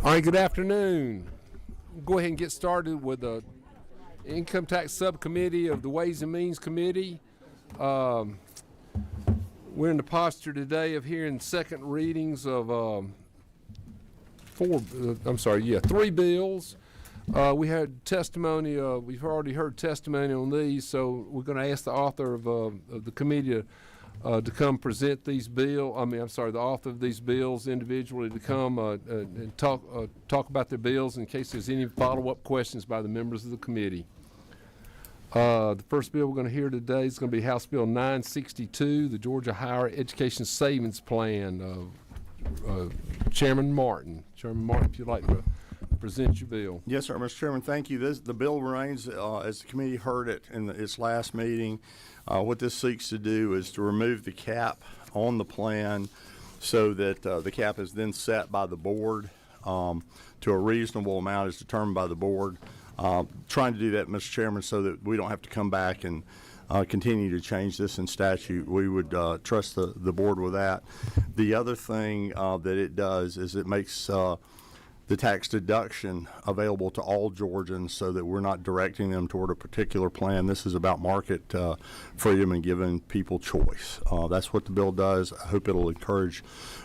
All right, good afternoon. We'll go ahead and get started with the Income Tax Subcommittee of the Ways and Means Committee. We're in the posture today of hearing second readings of three bills. We had testimony. We've already heard testimony on these, so we're going to ask the author of the committee to come present these bills. The author of these bills individually to come and talk about their bills in case there's any follow-up questions by the members of the committee. The first bill we're going to hear today is going to be House Bill 962, the Georgia Higher Education Savings Plan. Chairman Martin. Chairman Martin, if you'd like to present your bill. Yes, sir, Mr. Chairman. Thank you. The bill remains, as the committee heard it in its last meeting. What this seeks to do is to remove the cap on the plan so that the cap is then set by the board to a reasonable amount as determined by the board. Trying to do that, Mr. Chairman, so that we don't have to come back and continue to change this in statute. We would trust the board with that. The other thing that it does is it makes the tax deduction available to all Georgians so that we're not directing them toward a particular plan. This is about market freedom and giving people choice. That's what the bill does. I hope it'll encourage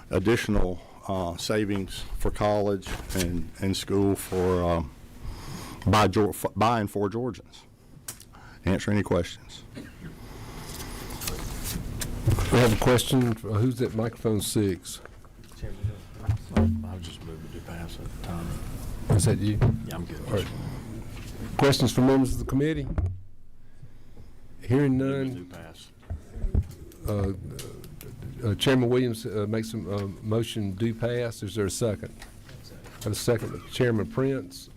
additional savings for college and school for by and for Georgians. Answer any questions. We have a question. Who's at microphone 6? I'll just move it to pass at the time. Is that you? Yeah, I'm good. All right. Questions from members of the committee? Hearing none. Chairman Williams makes a motion do pass. Is there a second? Have a second. Chairman Prince.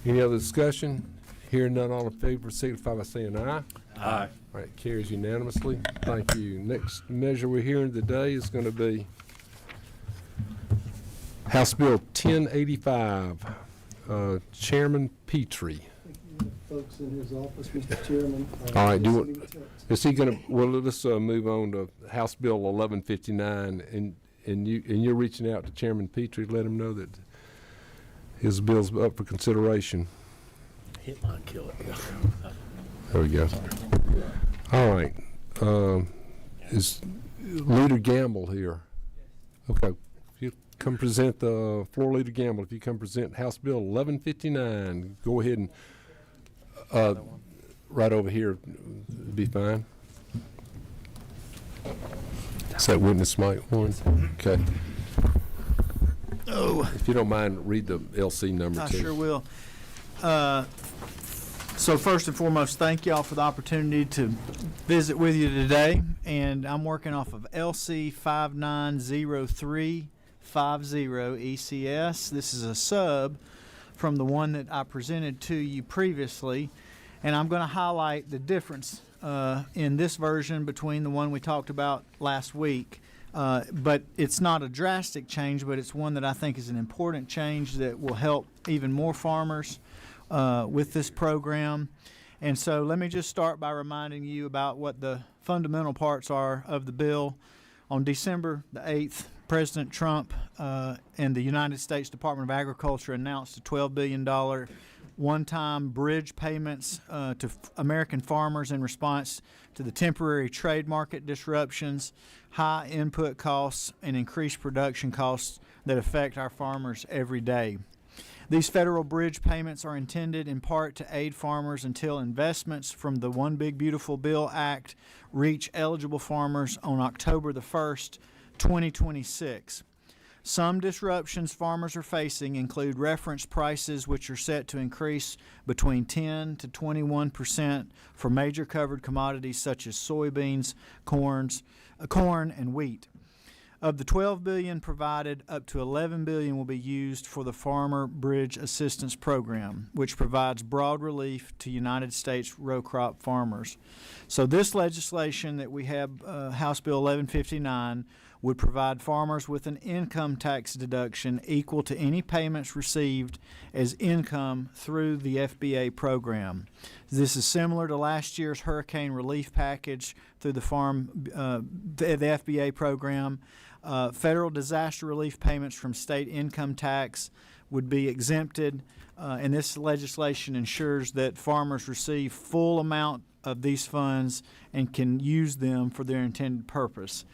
Any other discussion? Hearing none, all in favor signify by saying aye. Aye. All right, carries unanimously. Thank you. Next measure we're hearing today is going to be House Bill 1085. Chairman Petrie. Folks in his office, Mr. Chairman. All right, is he going to? Well, let's move on to House Bill 1159, and you're reaching out to Chairman Petrie to let him know that his bill's up for consideration. Hit mine, kill it. There we go. All right. Is Leader Gamble here? Okay. If you come present the Floor Leader Gamble, if you come present House Bill 1159, go ahead and right over here would be fine. Is that witness mic one? Okay. Oh. If you don't mind, read the LC number I too. sure will. So first and foremost, thank y'all for the opportunity to visit with you today. And I'm working off of LC 590350 ECS. This is a sub from the one that I presented to you previously. And I'm going to highlight the difference in this version between the one we talked about last week. But it's not a drastic change, but it's one that I think is an important change that will help even more farmers with this program. And so let me just start by reminding you about what the fundamental parts are of the bill. On December the 8th, President Trump and the United States Department of Agriculture announced a $12 billion one-time bridge payments to American farmers in response to the temporary trade market disruptions, high input costs, and increased production costs that affect our farmers every day. These federal bridge payments are intended in part to aid farmers until investments from the One Big Beautiful Bill Act reach eligible farmers on October the 1st, 2026. Some disruptions farmers are facing include reference prices, which are set to increase between 10 to 21% for major covered commodities such as soybeans, corn, and wheat. Of the $12 billion provided, up to $11 billion will be used for the Farmer Bridge Assistance Program, which provides broad relief to United States row crop farmers. So this legislation that we have, House Bill 1159, would provide farmers with an income tax deduction equal to any payments received as income through the FBA program. This is similar to last year's hurricane relief package through the FBA program. Federal disaster relief payments from state income tax would be exempted, and this legislation ensures that farmers receive full amount of these funds and can use them for their intended purpose.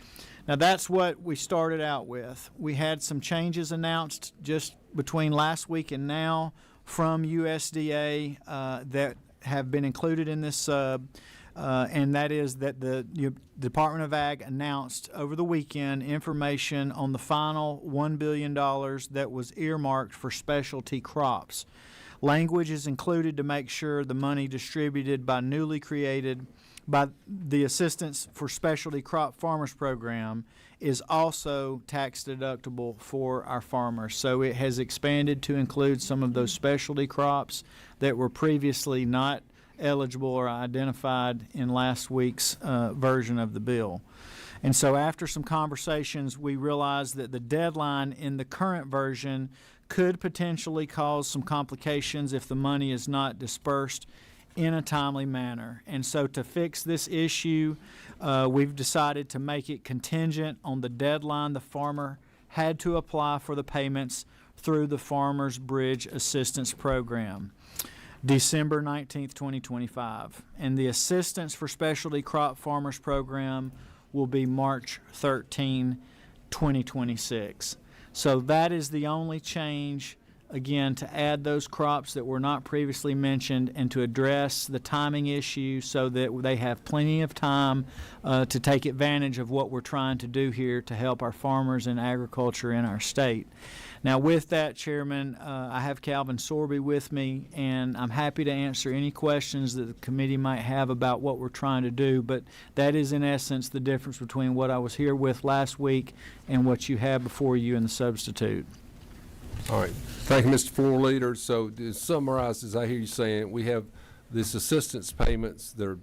Now, that's what we started out with. We had some changes announced just between last week and now from USDA that have been included in this sub, and that is that the Department of Ag announced over the weekend information on the final $1 billion that was earmarked for specialty crops. Language is included to make sure the money distributed by the Assistance for Specialty Crop Farmers Program is also tax deductible for our farmers. So it has expanded to include some of those specialty crops that were previously not eligible or identified in last week's version of the bill. And so after some conversations, we realized that the deadline in the current version could potentially cause some complications if the money is not dispersed in a timely manner. And so to fix this issue, we've decided to make it contingent on the deadline the farmer had to apply for the payments through the Farmers Bridge Assistance Program, December 19th, 2025. And the Assistance for Specialty Crop Farmers Program will be March 13, 2026. So that is the only change, again, to add those crops that were not previously mentioned and to address the timing issue so that they have plenty of time to take advantage of what we're trying to do here to help our farmers and agriculture in our state. Now, with that, Chairman, I have Calvin Sorby with me, and I'm happy to answer any questions that the committee might have about what we're trying to do, but that is, in essence, the difference between what I was here with last week and what you have before you in the substitute. All right. Thank you, Mr. Floor Leader. So to summarize, as I hear you saying, we have this assistance payments that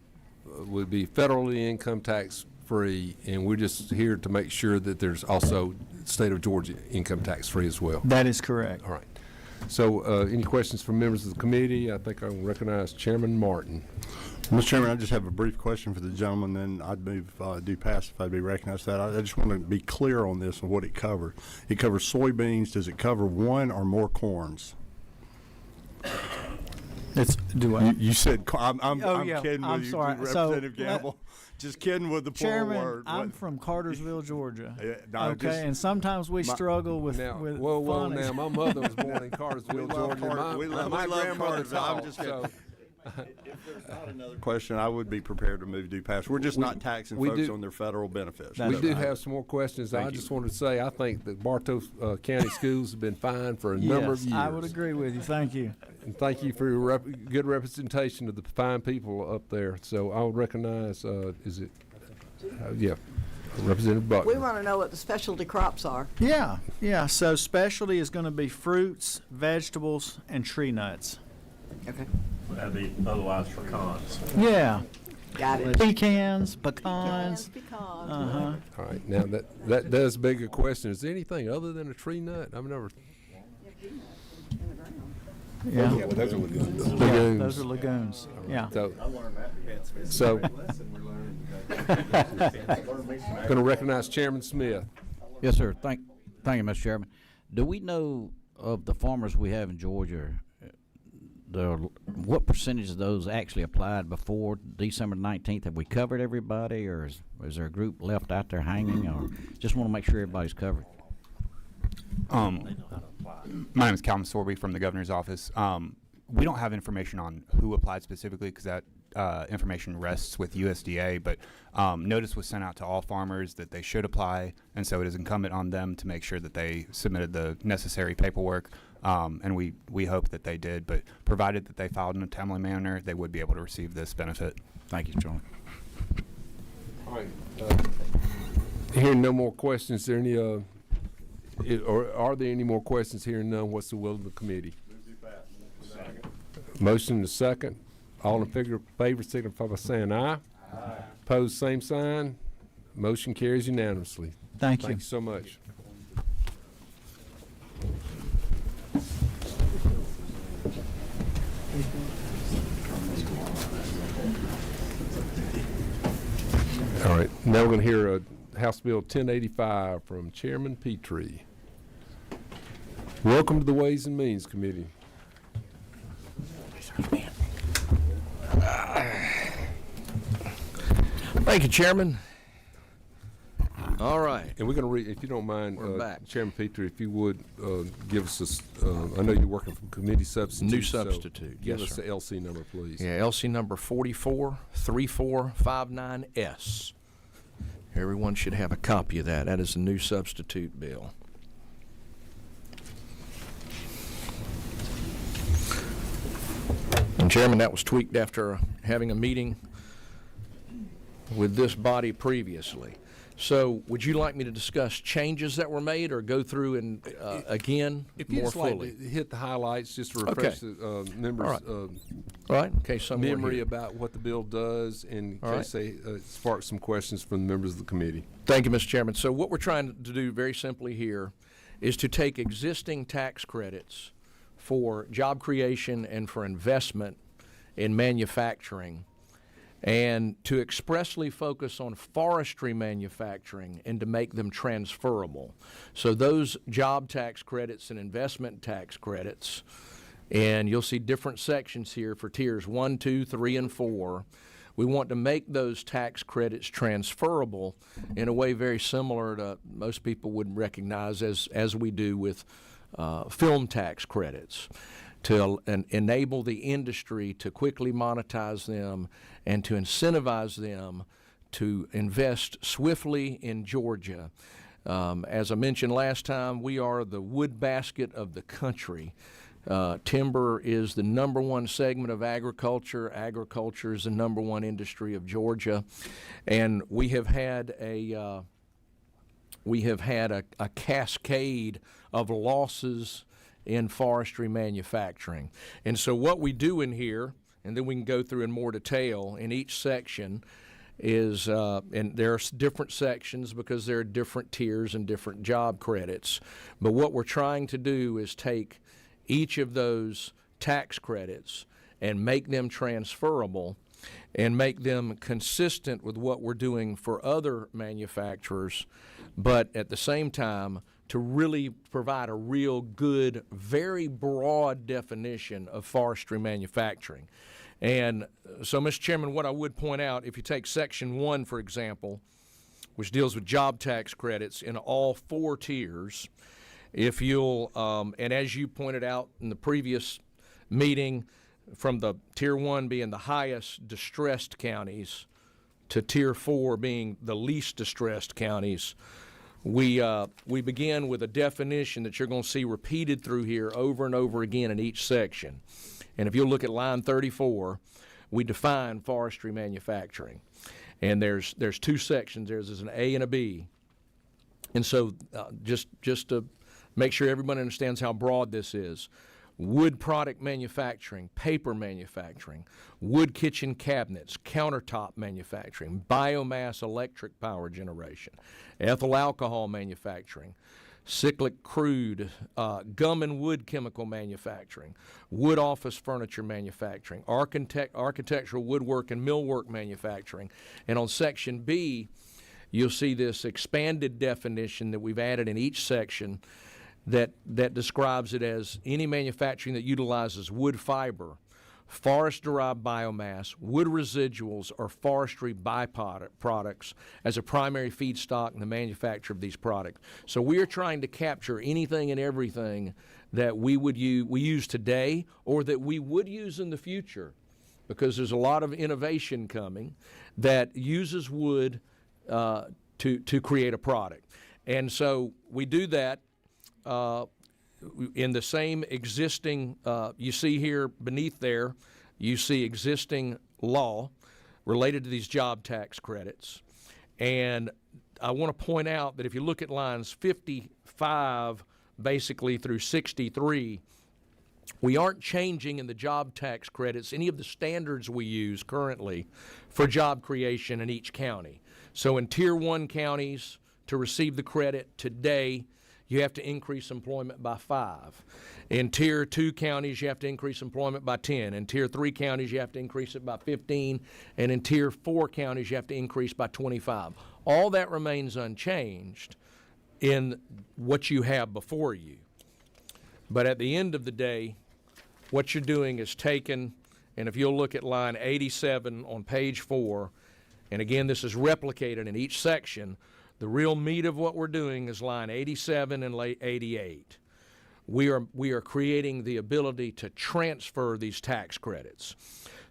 would be federally income tax free, and we're just here to make sure that there's also state of Georgia income tax free as well. That is correct. All right. So any questions from members of the committee? I think I will recognize Chairman Martin. Mr. Chairman, I just have a brief question for the gentleman, then I'd move due pass if I'd be recognized for that. I just want to be clear on this and what it covers. It covers soybeans. Does it cover one or more corns? You said I'm kidding with you, sorry. Representative Gamble. Just kidding with the Chairman, poor word. I'm from Cartersville, Georgia. No, okay, and sometimes we struggle with Now, with whoa, phonics. now, my mother was born in Cartersville, Georgia. My grandmother taught, so. If there's not another question, I would be prepared to move due pass. We're just not taxing folks on their federal benefits. We do have some more questions. I just wanted to say I think that Bartow County Schools have been fine for a number of years. I would agree with you. Thank you. And thank you for your good representation of the fine people up there. So I'll recognize, Representative Buckner. We want to know what the specialty crops are. Yeah. So specialty is going to be fruits, vegetables, and tree nuts. Okay. That'd be otherwise for cons. Yeah. Got it. Pecans, pecans. Pecans. Uh-huh. All right. Now that does beg a question. Is there anything other than a tree nut? I've never. Yeah. Well, those are lagoons. Yeah, those are lagoons. Yeah. So going to recognize Chairman Smith. Yes, sir. Thank you, Mr. Chairman. Do we know of the farmers we have in Georgia, what percentage of those actually applied before December 19th? Have we covered everybody, or is there a group left out there hanging, or just want to make sure everybody's covered? My name is Calvin Sorby from the Governor's Office. We don't have information on who applied specifically because that information rests with USDA, but notice was sent out to all farmers that they should apply, and so it is incumbent on them to make sure that they submitted the necessary paperwork, and we hope that they did, but provided that they filed in a timely manner, they would be able to receive this benefit. Thank you, Charlie. All right. Hearing no more questions, are there any more questions? Hearing none, what's the will of the committee? Motion to second. All in favor signify by saying aye. Aye. Opposed, same sign. Motion carries unanimously. Thank you. Thank you so much. All right. Now we're going to House Bill 1085 from Chairman Petrie. Welcome to the Ways and Means Committee. Thank you, Chairman. All right. And we're going to read, if you don't mind, We're back. Chairman Petrie, if you would give us this, I know you're working from committee substitute. New so substitute, give yes, us sir. the LC number, please. Yeah, LC number 443459S. Everyone should have a copy of that. That is the new substitute bill. And Chairman, that was tweaked after having a meeting with this body previously. So would you like me to discuss changes that were made or go through and again If you more just like fully? to hit the highlights, just to refresh the members' All right. All right, in case someone memory here. about what the bill does, and in All case they spark some questions from the members of the committee. Thank you, Mr. Chairman. So what we're trying to do very simply here is to take existing tax credits for job creation and for investment in manufacturing and to expressly focus on forestry manufacturing and to make them transferable. So those job tax credits and investment tax credits, and you'll see different sections here for tiers 1, 2, 3, and 4. We want to make those tax credits transferable in a way very similar to most people would recognize as we do with film tax credits, to enable the industry to quickly monetize them and to incentivize them to invest swiftly in Georgia. As I mentioned last time, we are the wood basket of the country. Timber is the #1 segment of agriculture. Agriculture is the #1 industry of Georgia, and we have had a cascade of losses in forestry manufacturing. And so what we do in here, and then we can go through in more detail in each section, is, and there are different sections because there are different tiers and different job credits. But what we're trying to do is take each of those tax credits and make them transferable and make them consistent with what we're doing for other manufacturers, but at the same time to really provide a real good, very broad definition of forestry manufacturing. And so, Mr. Chairman, what I would point out, if you take Section 1, for example, which deals with job tax credits in all 4 tiers, if you'll, and as you pointed out in the previous meeting, from the Tier 1 being the highest distressed counties to Tier 4 being the least distressed counties, we begin with a definition that you're going to see repeated through here over and over again in each section. And if you'll look at line 34, we define forestry manufacturing. And there's 2 sections. There's an A and a B. And so just to make sure everybody understands how broad this is, wood product manufacturing, paper manufacturing, wood kitchen cabinets, countertop manufacturing, biomass electric power generation, ethyl alcohol manufacturing, cyclic crude, gum and wood chemical manufacturing, wood office furniture manufacturing, architectural woodwork and millwork manufacturing. And on Section B, you'll see this expanded definition that we've added in each section that describes it as any manufacturing that utilizes wood fiber, forest-derived biomass, wood residuals, or forestry byproducts as a primary feedstock in the manufacture of these products. So we are trying to capture anything and everything that we use today or that we would use in the future, because there's a lot of innovation coming that uses wood to create a product. And so we do that in the same existing, you see here beneath there, you see existing law related to these job tax credits. And I want to point out that if you look at lines 55 basically through 63, we aren't changing in the job tax credits any of the standards we use currently for job creation in each county. So in Tier 1 counties, to receive the credit today, you have to increase employment by 5. In Tier 2 counties, you have to increase employment by 10. In Tier 3 counties, you have to increase it by 15. And in Tier 4 counties, you have to increase by 25. All that remains unchanged in what you have before you. But at the end of the day, what you're doing is taking, and if you'll look at line 87 on page 4, and again, this is replicated in each section, the real meat of what we're doing is line 87 and 88. We are creating the ability to transfer these tax credits.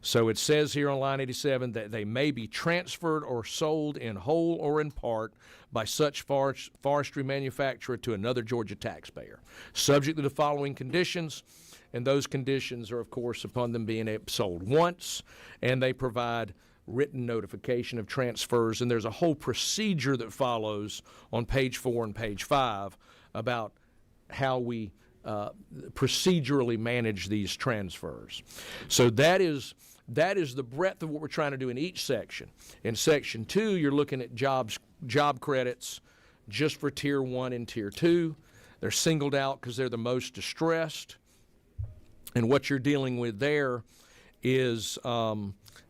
So it says here on line 87 that they may be transferred or sold in whole or in part by such forestry manufacturer to another Georgia taxpayer, subject to the following conditions. And those conditions are, of course, upon them being sold once, and they provide written notification of transfers. And there's a whole procedure that follows on page 4 and page 5 about how we procedurally manage these transfers. So that is the breadth of what we're trying to do in each section. In Section 2, you're looking at job credits just for Tier 1 and Tier 2. They're singled out because they're the most distressed. And what you're dealing with there is,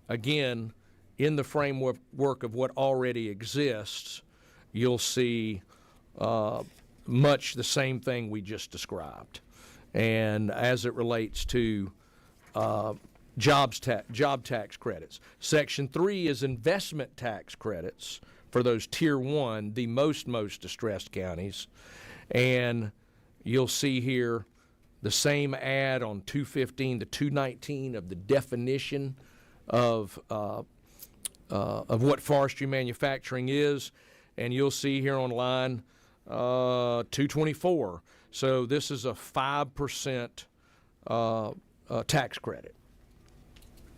again, in the framework of what already exists, you'll see much the same thing we just described. And as it relates to job tax credits. Section 3 is investment tax credits for those Tier 1, the most distressed counties. And you'll see here the same ad on 215 to 219 of the definition of what forestry manufacturing is, and you'll see here on line 224. So this is a 5% tax credit.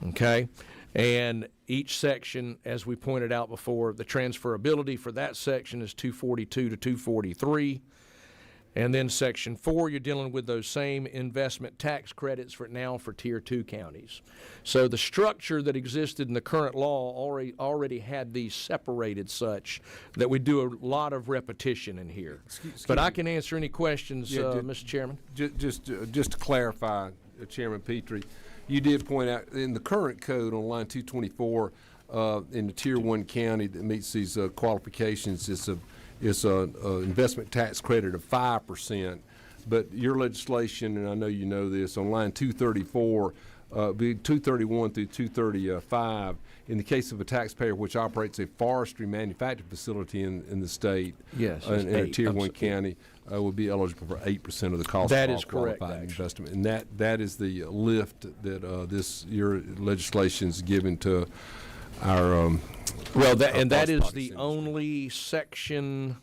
Okay, and each section, as we pointed out before, the transferability for that section is 242 to 243. And then Section 4, you're dealing with those same investment tax credits for Tier 2 counties. So the structure that existed in the current law already had these separated such that we do a lot of repetition in here. But I can answer any questions, Mr. Chairman. Just to clarify, Chairman Petrie, you did point out in the current code on line 224, in the Tier 1 county that meets these qualifications, it's an investment tax credit of 5%, but your legislation, and I know you know this, on line 234, 231 through 235, in the case of a taxpayer which operates a forestry manufacturing facility in the state, yes, in a Tier 1 county, will be eligible for 8% of the cost that of is correct, qualified actually. investment. And that is the lift that your legislation is given to our that is body the centers. only section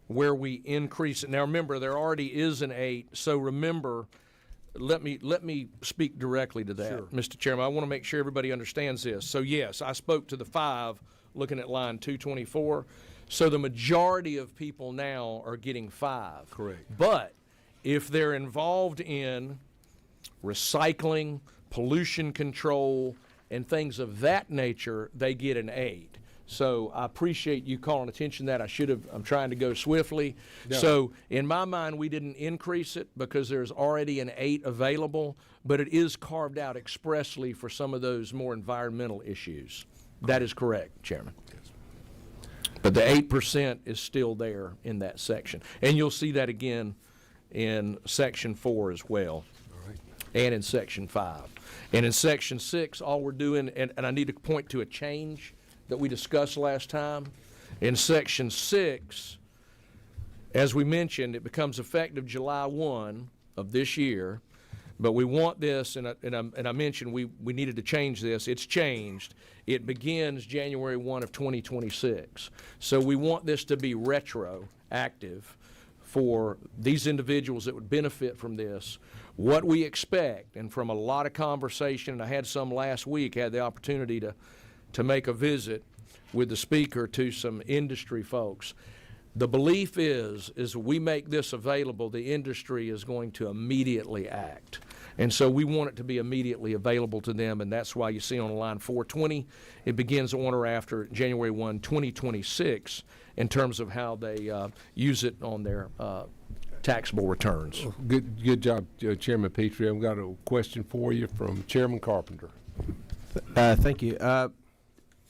where we increase it. Now remember, there already is an 8, so remember, let me speak directly to that, Sure. Mr. Chairman. I want to make sure everybody understands this. So yes, I spoke to the 5, looking at line 224. So the majority of people now are getting 5. Correct. But if they're involved in recycling, pollution control, and things of that nature, they get an 8. So I appreciate you calling attention to that. I'm trying to go swiftly. Yeah. So in my mind, we didn't increase it because there's already an 8 available, but it is carved out expressly for some of those more environmental issues. That is correct, Chairman. But the 8% is still there in that section. And you'll see that again in Section 4 as well. And in Section 5. And in Section 6, all we're doing, and I need to point to a change that we discussed last time. In Section 6, as we mentioned, it becomes effective July 1 of this year. But we want this, and I mentioned we needed to change this. It's changed. It begins January 1 of 2026. So we want this to be retroactive for these individuals that would benefit from this. What we expect, and from a lot of conversation, and I had some last week, had the opportunity to make a visit with the speaker to some industry folks. The belief is we make this available, the industry is going to immediately act. And so we want it to be immediately available to them, and that's why you see on line 420, it begins on or after January 1, 2026, in terms of how they use it on their taxable returns. Good job, Chairman Petrie. I've got a question for you from Chairman Carpenter. Thank you.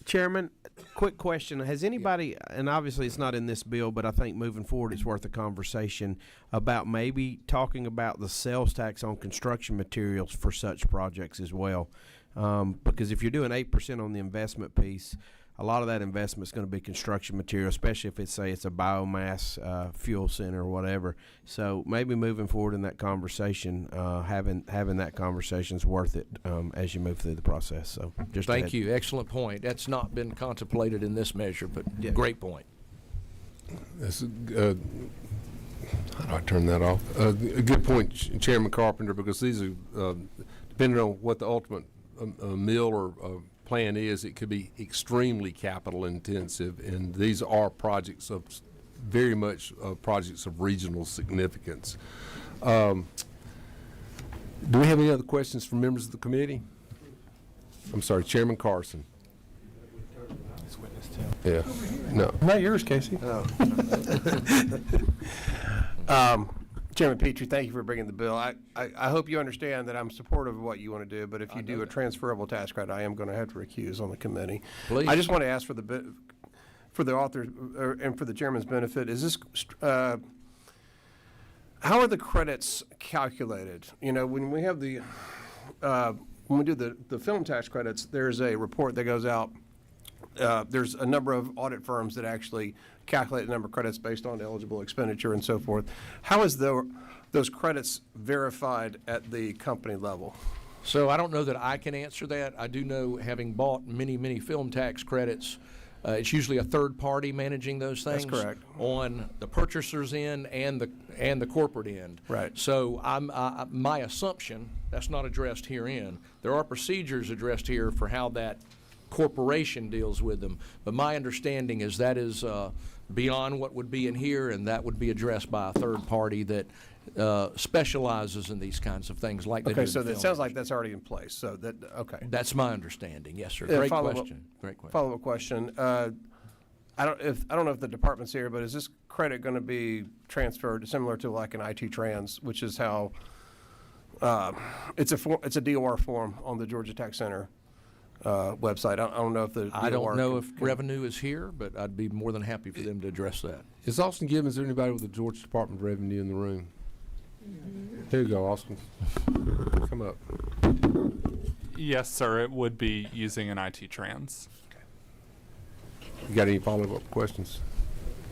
Chairman, quick question. Has anybody, and obviously it's not in this bill, but I think moving forward it's worth a conversation about maybe talking about the sales tax on construction materials for such projects as well? Because if you're doing 8% on the investment piece, a lot of that investment is going to be construction material, especially if it's, say, it's a biomass fuel center or whatever. So maybe moving forward in that conversation, having that conversation is worth it as you move through the process. So just Thank you. Excellent point. That's not been contemplated in this measure, but great point. That's how do I turn that off? A good point, Chairman Carpenter, because these are, depending on what the ultimate mill or plan is, it could be extremely capital intensive, and these are projects of very much projects of regional significance. Do we have any other questions from members of the committee? I'm sorry, Chairman Carson. Yeah, no. Not yours, Casey. Chairman Petrie, thank you for bringing the bill. I hope you understand that I'm supportive of what you want to do, but if you do a transferable tax credit, I am going to have to recuse on the committee. Please. I just want to ask for the author and for the chairman's benefit, is this how are the credits calculated? You know, when we have the when we do the film tax credits, there's a report that goes out. There's a number of audit firms that actually calculate the number of credits based on eligible expenditure and so forth. How is those credits verified at the company level? So I don't know that I can answer that. I do know, having bought many film tax credits, it's usually a third party managing those things. That's correct. On the purchaser's end and the corporate end. Right. So my assumption, that's not addressed herein. There are procedures addressed here for how that corporation deals with them, but my understanding is that is beyond what would be in here, and that would be addressed by a third party that specializes in these kinds of things, like they do Okay, in so film. that sounds like that's already in place. So that okay. That's my understanding. Yes, sir. Yeah, Great follow-up- question. Great question. Follow-up question. I don't know if the department's here, but is this credit going to be transferred similar to like an IT trans, which is how it's a DOR form on the Georgia Tax Center website. I don't know if the I don't DOR know can- if revenue is here, but I'd be more than happy for them to address that. Is Austin Gibbons, there anybody with the Georgia Department of Revenue in the room? Here you go, Austin. Come up. Yes, sir. It would be using an IT trans. You got any follow-up questions?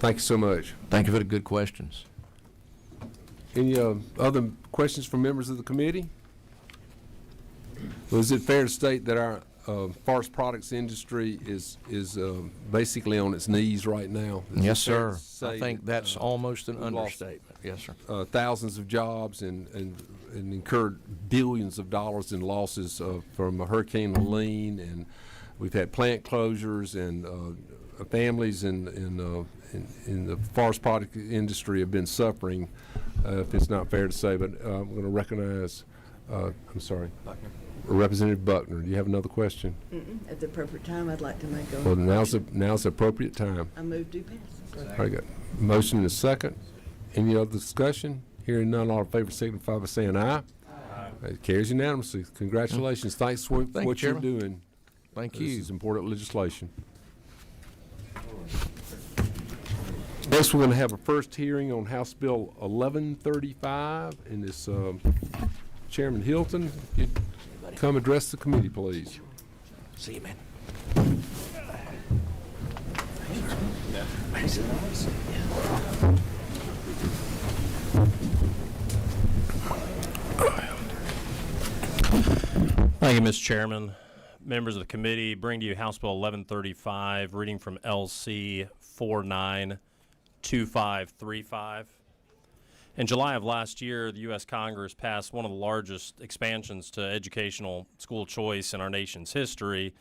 Thank you so much. Thank you for the good questions. Any other questions from members of the committee? Well, is it fair to state that our forest products industry is basically on its knees right now? Is Yes, it fair sir. to say I think that, that's almost an we've lost, understatement. Yes, sir. thousands of jobs and incurred billions of dollars in losses from Hurricane Helene, and we've had plant closures, and families in the forest product industry have been suffering, if it's not fair to say. But I'm going to recognize, I'm sorry, Representative Buckner. Do you have another question? At the appropriate time, I'd like to make a. Well, now's the appropriate time. I move due pass. All right, got motion and a second. Any other discussion? Hearing none, all in favor signify by saying aye. Aye. It carries unanimously. Congratulations. Thanks for Thank you, what you're Chairman. doing. Thank This you. is important legislation. Next, we're going to have a first hearing on House Bill 1135, and this Chairman Hilton, if you'd come address the committee, please. See you, man. Thank you, Mr. Chairman. Members of the committee, bring to you House Bill 1135, reading from LC 492535. In July of last year, the U.S. Congress passed one of the largest expansions to educational school choice in our nation's history.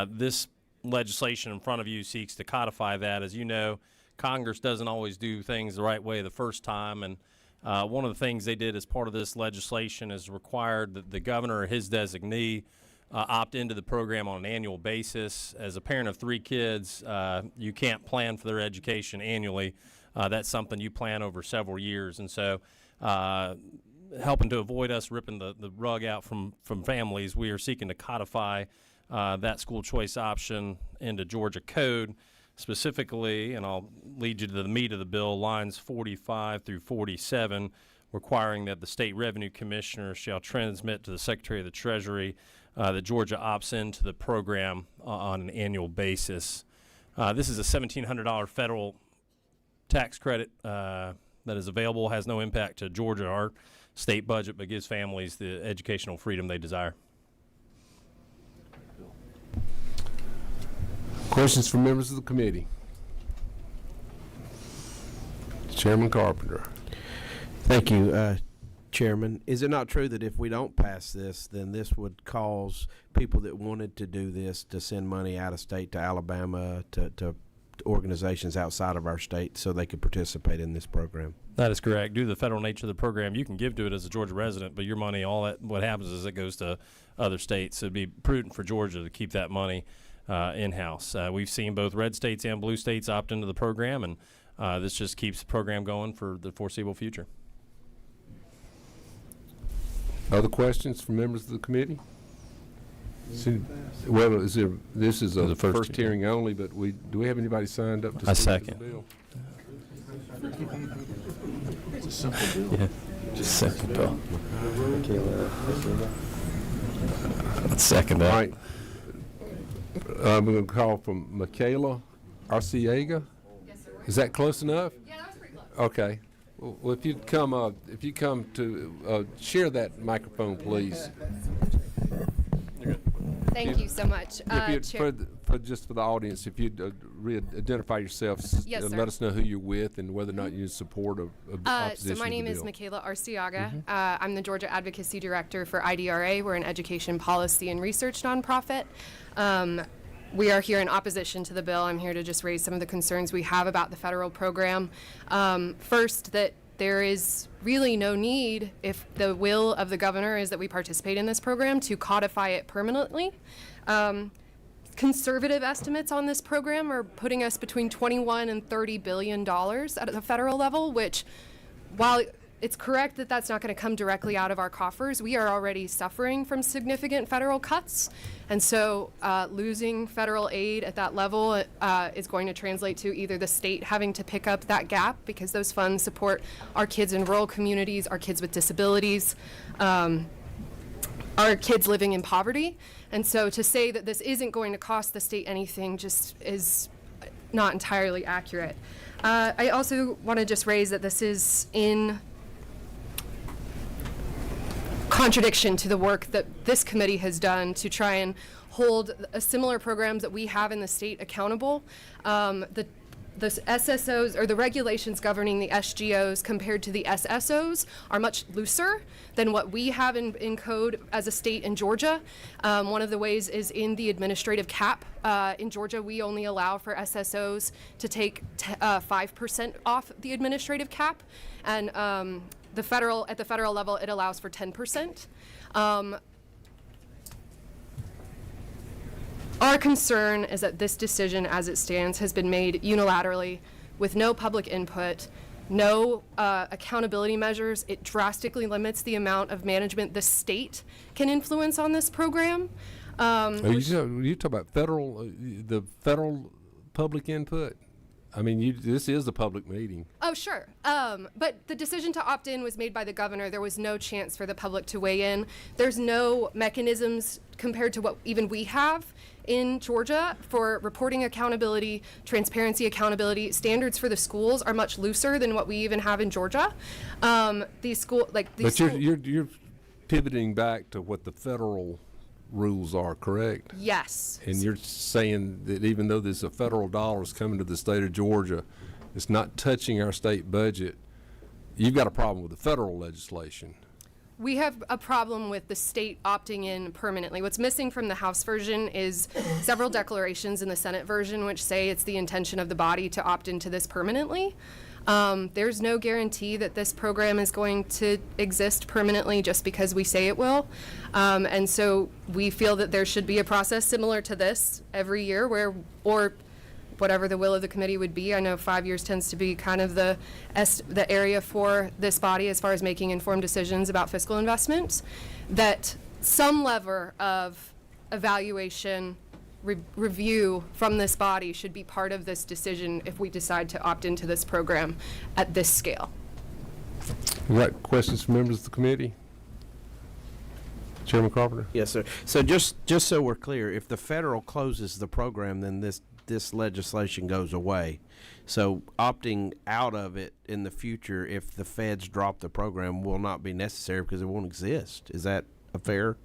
This legislation in front of you seeks to codify that. As you know, Congress doesn't always do things the right way the first time, and one of the things they did as part of this legislation is required that the governor or his designee opt into the program on an annual basis. As a parent of 3 kids, you can't plan for their education annually that's something you plan over several years. And so helping to avoid us ripping the rug out from families, we are seeking to codify that school choice option into Georgia code specifically, and I'll lead you to the meat of the bill, lines 45 through 47, requiring that the State Revenue Commissioner shall transmit to the Secretary of the Treasury that Georgia opts into the program on an annual basis. This is a $1,700 federal tax credit that is available, has no impact to Georgia, our state budget, but gives families the educational freedom they desire. Questions from members of the committee? Chairman Carpenter. Thank you, Chairman. Is it not true that if we don't pass this, then this would cause people that wanted to do this to send money out of state to Alabama, to organizations outside of our state so they could participate in this program? That is correct. Due to the federal nature of the program, you can give to it as a Georgia resident, but your money, what happens is it goes to other states. So it'd be prudent for Georgia to keep that money in-house. We've seen both red states and blue states opt into the program, and this just keeps the program going for the foreseeable future. Other questions from members of the committee? Well, this is a first hearing only, but do we have anybody signed up to I speak to second. the bill? It's a simple bill. Yeah, just second bill. Let's second All that. right. I'm going to call from Michaela Arciega. Yes, sir. Is that close enough? Yeah, that was pretty close. Okay. Well, if you come to share that microphone, please. Thank you so much. Chair. Just for the audience, if you'd identify yourselves Yes, and sir. let us know who you're with and whether or not you're in support of opposition So my to name the is bill. Michaela Arciaga. I'm the Georgia Advocacy Director for IDRA. We're an education policy and research nonprofit. We are here in opposition to the bill. I'm here to just raise some of the concerns we have about the federal program. First, that there is really no need, if the will of the governor is that we participate in this program, to codify it permanently. Conservative estimates on this program are putting us between $21 and $30 billion at the federal level, which, while it's correct that that's not going to come directly out of our coffers, we are already suffering from significant federal cuts. And so losing federal aid at that level is going to translate to either the state having to pick up that gap, because those funds support our kids in rural communities, our kids with disabilities, our kids living in poverty. And so to say that this isn't going to cost the state anything just is not entirely accurate. I also want to just raise that this is in contradiction to the work that this committee has done to try and hold similar programs that we have in the state accountable. The SSOs, or the regulations governing the SGOs compared to the SSOs, are much looser than what we have in code as a state in Georgia. One of the ways is in the administrative cap. In Georgia, we only allow for SSOs to take 5% off the administrative cap, and at the federal level, it allows for 10%. Our concern is that this decision, as it stands, has been made unilaterally with no public input, no accountability measures. It drastically limits the amount of management the state can influence on this program. You talk about the federal public input? I mean, this is a public meeting. Oh, sure. But the decision to opt in was made by the governor. There was no chance for the public to weigh in. There's no mechanisms compared to what even we have in Georgia for reporting accountability, transparency accountability. Standards for the schools are much looser than what we even have in Georgia. You're pivoting back to what the federal rules are, correct? Yes. And you're saying that even though there's a federal dollars coming to the state of Georgia, it's not touching our state budget. You've got a problem with the federal legislation. We have a problem with the state opting in permanently. What's missing from the House version is several declarations in the Senate version which say it's the intention of the body to opt into this permanently. There's no guarantee that this program is going to exist permanently just because we say it will. And so we feel that there should be a process similar to this every year or whatever the will of the committee would be. I know 5 years tends to be kind of the area for this body as far as making informed decisions about fiscal investments, that some level of evaluation review from this body should be part of this decision if we decide to opt into this program at this scale. You got questions from members of the committee? Chairman Carpenter? Yes, sir. So just so we're clear, if the federal closes the program, then this legislation goes away. So opting out of it in the future, if the feds drop the program, will not be necessary because it won't exist. Is that a fair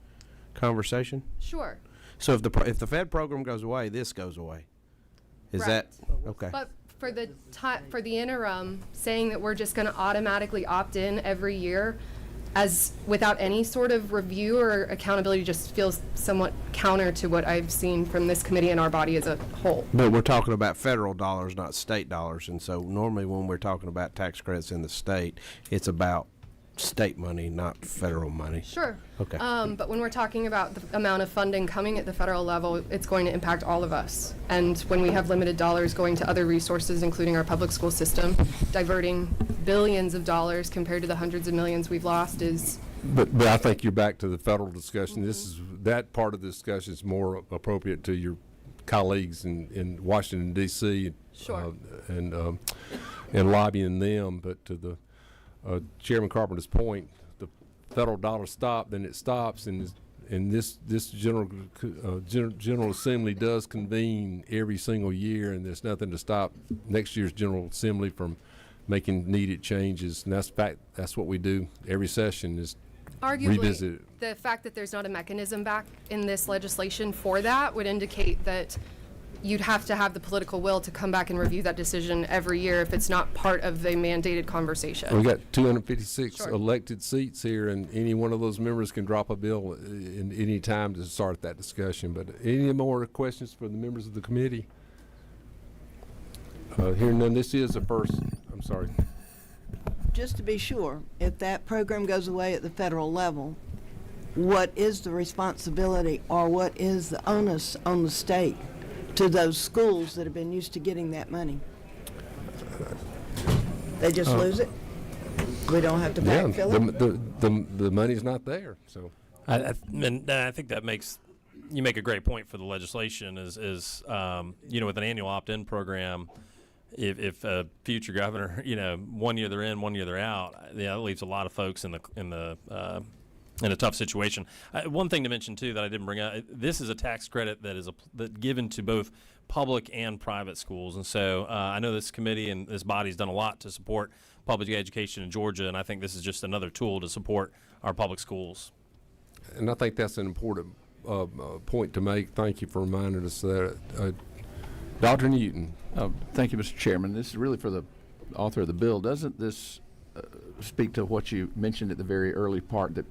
conversation? Sure. So if the Fed program goes away, this goes away. Is that okay? But for the interim, saying that we're just going to automatically opt in every year as without any sort of review or accountability just feels somewhat counter to what I've seen from this committee and our body as a whole. But we're talking about federal dollars, not state dollars, and so normally when we're talking about tax credits in the state, it's about state money, not federal money. Sure. Okay. But when we're talking about the amount of funding coming at the federal level, it's going to impact all of us. And when we have limited dollars going to other resources, including our public school system, diverting billions of dollars compared to the hundreds of millions we've lost is. But I think you're back to the federal discussion. That part of the discussion is more appropriate to your colleagues in Washington D.C. Sure. And lobbying them, but to the Chairman Carpenter's point, the federal dollar stop, then it stops, and this General Assembly does convene every single year, and there's nothing to stop next year's General Assembly from making needed changes, and that's what we do every session is Arguably, revisit it. The fact that there's not a mechanism back in this legislation for that would indicate that you'd have to have the political will to come back and review that decision every year if it's not part of the mandated conversation. We got 256 Sure. elected seats here, and any one of those members can drop a bill in any time to start that discussion. But any more questions for the members of the committee? Hearing none, this is the first. I'm sorry. Just to be sure, if that program goes away at the federal level, what is the responsibility or what is the onus on the state to those schools that have been used to getting that money? They just lose it? We don't have to backfill it? The money's not there. So I think that you make a great point for the legislation is with an annual opt-in program, if a future governor, 1 year they're in, 1 year they're out, that leaves a lot of folks in a tough situation. One thing to mention too that I didn't bring up: this is a tax credit that is given to both public and private schools, and so I know this committee and this body's done a lot to support public education in Georgia, and I think this is just another tool to support our public schools. And I think that's an important point to make. Thank you for reminding us that. Dr. Newton. Thank you, Mr. Chairman. This is really for the author of the bill. Doesn't this speak to what you mentioned at the very early part, that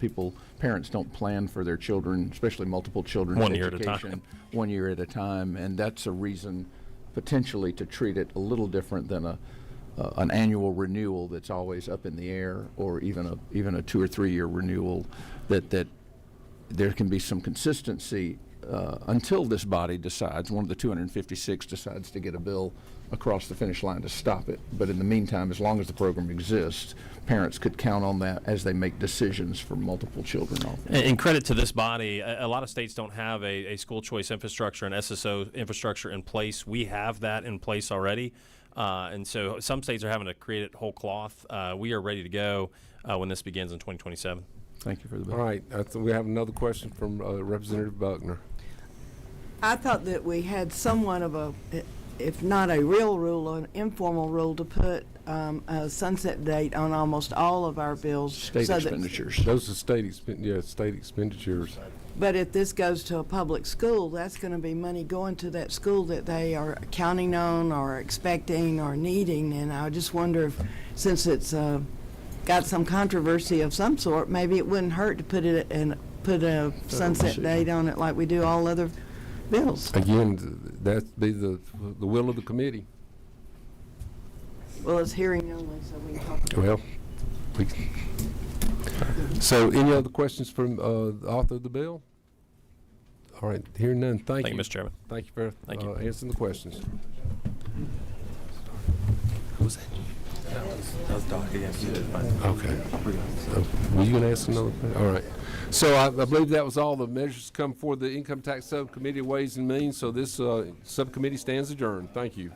parents don't plan for their children, especially multiple children, 1 year at a time. 1 year at a time, and that's a reason potentially to treat it a little different than an annual renewal that's always up in the air, or even a 2 or 3 year renewal, that there can be some consistency until this body decides, one of the 256 decides to get a bill across the finish line to stop it. But in the meantime, as long as the program exists, parents could count on that as they make decisions for multiple children. And credit to this body, a lot of states don't have a school choice infrastructure and SSO infrastructure in place. We have that in place already. And so some states are having to create it whole cloth. We are ready to go when this begins in 2027. Thank you for the bill. All right. We have another question from Representative Buckner. I thought that we had somewhat of a, if not a real rule, an informal rule to put a sunset date on almost all of our bills. State expenditures. Those are state expenditures. But if this goes to a public school, that's going to be money going to that school that they are counting on or expecting or needing. And I just wonder if, since it's got some controversy of some sort, maybe it wouldn't hurt to put a sunset date on it like we do all other bills. Again, that'd be the will of the committee. Well, it's hearing only, so we can talk about Well, so any other questions from the author of the bill? All right, hearing none, thank you. Thank you, Mr. Chairman. Thank you for answering the questions. Who's that? That was Doc against you. Okay. So, were you going to ask another question? All right. So I believe that was all the measures come for the Income Tax Subcommittee of Ways and Means. So this subcommittee stands adjourned. Thank you.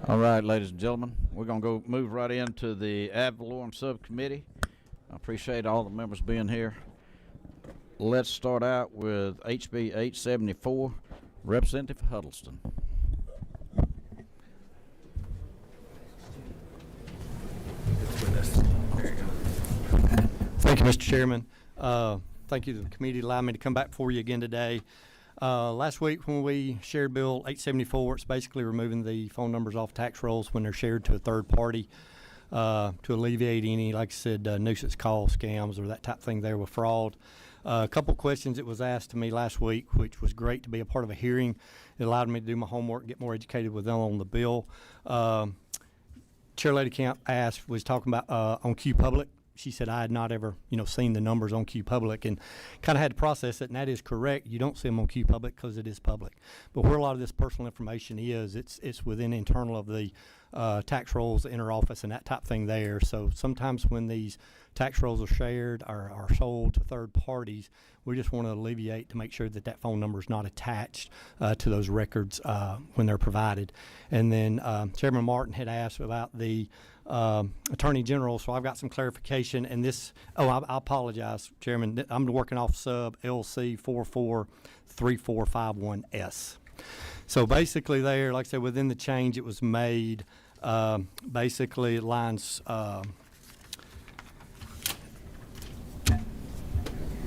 All right, ladies and gentlemen, we're going to move right into the Valorem Subcommittee. I appreciate all the members being here. Let's start out with HB 874, Representative Huddleston. Thank you, Mr. Chairman. Thank you to the committee allowing me to come back before you again today. Last week when we shared Bill 874, it's basically removing the phone numbers off tax rolls when they're shared to a third party to alleviate any, like I said, nuisance call scams or that type of thing there with fraud. A couple questions that was asked to me last week, which was great to be a part of a hearing. It allowed me to do my homework, get more educated with them on the bill. Chair Lady Camp was talking about on Q Public. She said I had not ever, seen the numbers on Q Public, and kind of had to process it, and that is correct. You don't see them on Q Public because it is public. But where a lot of this personal information is, it's within internal of the tax rolls, the inner office, and that type of thing there. So sometimes when these tax rolls are shared or are sold to third parties, we just want to alleviate to make sure that that phone number is not attached to those records when they're provided. And then Chairman Martin had asked about the Attorney General, so I've got some clarification. And this, I apologize, Chairman, I'm working off sub LC 443451S. So basically there, like I said, within the change it was made, basically lines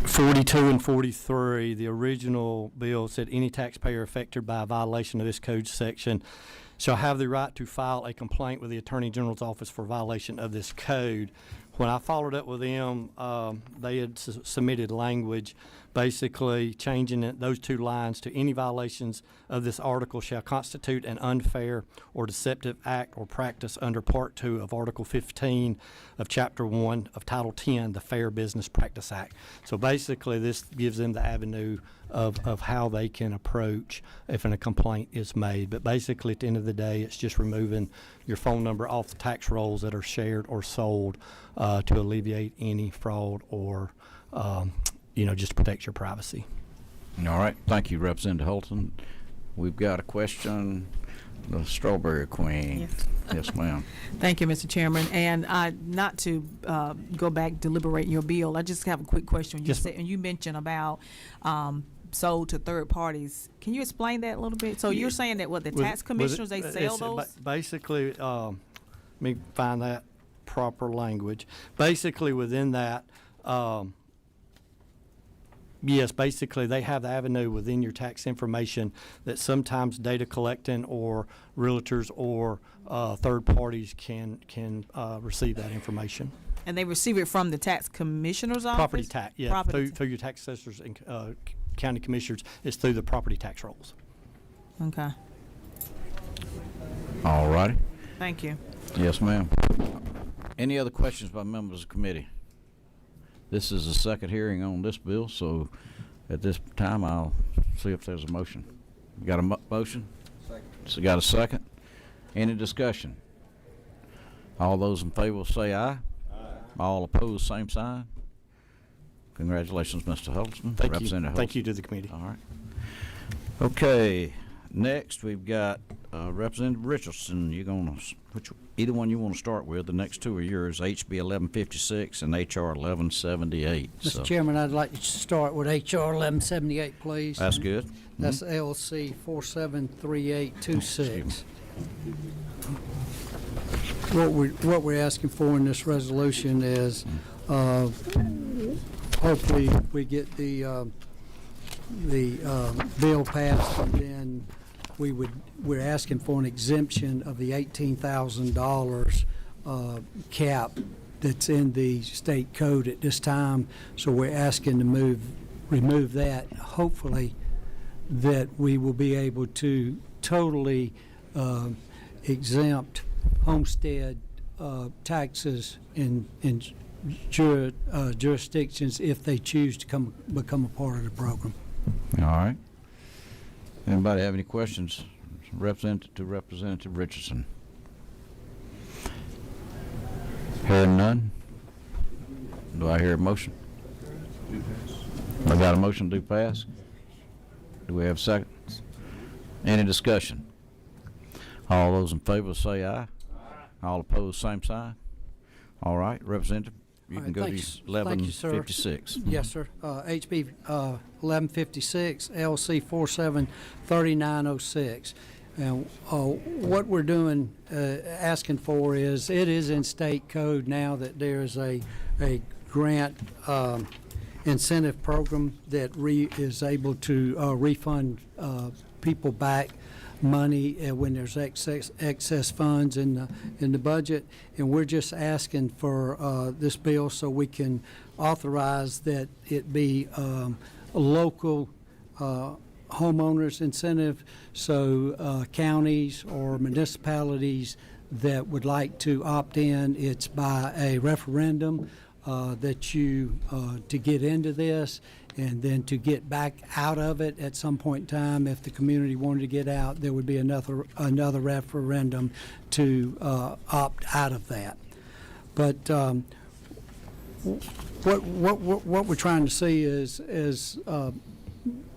42 and 43, the original bill said any taxpayer affected by a violation of this code section shall have the right to file a complaint with the Attorney General's office for violation of this code. When I followed up with them, they had submitted language basically changing those two lines to any violations of this article shall constitute an unfair or deceptive act or practice under Part 2 of Article 15 of Chapter 1 of Title 10, the Fair Business Practice Act. So basically this gives them the avenue of how they can approach if a complaint is made. But basically at the end of the day, it's just removing your phone number off the tax rolls that are shared or sold to alleviate any fraud or just to protect your privacy. All right. Thank you, Representative Holton. We've got a question. The Strawberry Queen. Yes. Yes, ma'am. Thank you, Mr. Chairman. And not to go back deliberating your bill, I just have a quick question. You said, and you mentioned about sold to third parties. Can you explain that a little bit? So you're saying that the tax commissioners, they sell those? Basically, let me find that proper language. Basically, within that, yes, basically they have the avenue within your tax information that sometimes data collecting or realtors or third parties can receive that information. And they receive it from the tax commissioner's office? Property tax, yeah, through your tax assessors and county commissioners. It's through the property tax rolls. Okay. All righty. Thank you. Yes, ma'am. Any other questions by members of the committee? This is the second hearing on this bill, so at this time I'll see if there's a motion. You got a motion? Second. So got a second? Any discussion? All those in favor will say aye. Aye. All opposed, same sign. Congratulations, Mr. Holtzman. Thank you. Representative Thank you Holtzman. to the committee. All right. Okay. Next, we've got Representative Richardson. You're gonna either one you want to start with. The next two are yours: HB 1156 and HR 1178. Mr. Chairman, I'd like to start with HR 1178, please. That's good. That's LC 473826. What we're asking for in this resolution is, hopefully we get the bill passed, and then we're asking for an exemption of the $18,000 cap that's in the state code at this time. So we're asking to remove that. Hopefully that we will be able to totally exempt homestead taxes in jurisdictions if they choose to become a part of the program. All right. Anybody have any questions? Representative Richardson. Hearing none. Do I hear a motion? I got a motion to pass. Do we have a second? Any discussion? All those in favor say aye. Aye. All opposed, same sign. All right, Representative, you can go to 1156. Yes, sir. HB 1156, LC 473906. And what we're doing, asking for is, it is in state code now that there's a grant incentive program that is able to refund people back money when there's excess funds in the budget, and we're just asking for this bill so we can authorize that it be a local homeowners incentive, so counties or municipalities that would like to opt in, it's by a referendum that you to get into this, and then to get back out of it at some point in time. If the community wanted to get out, there would be another referendum to opt out of that. But what we're trying to see is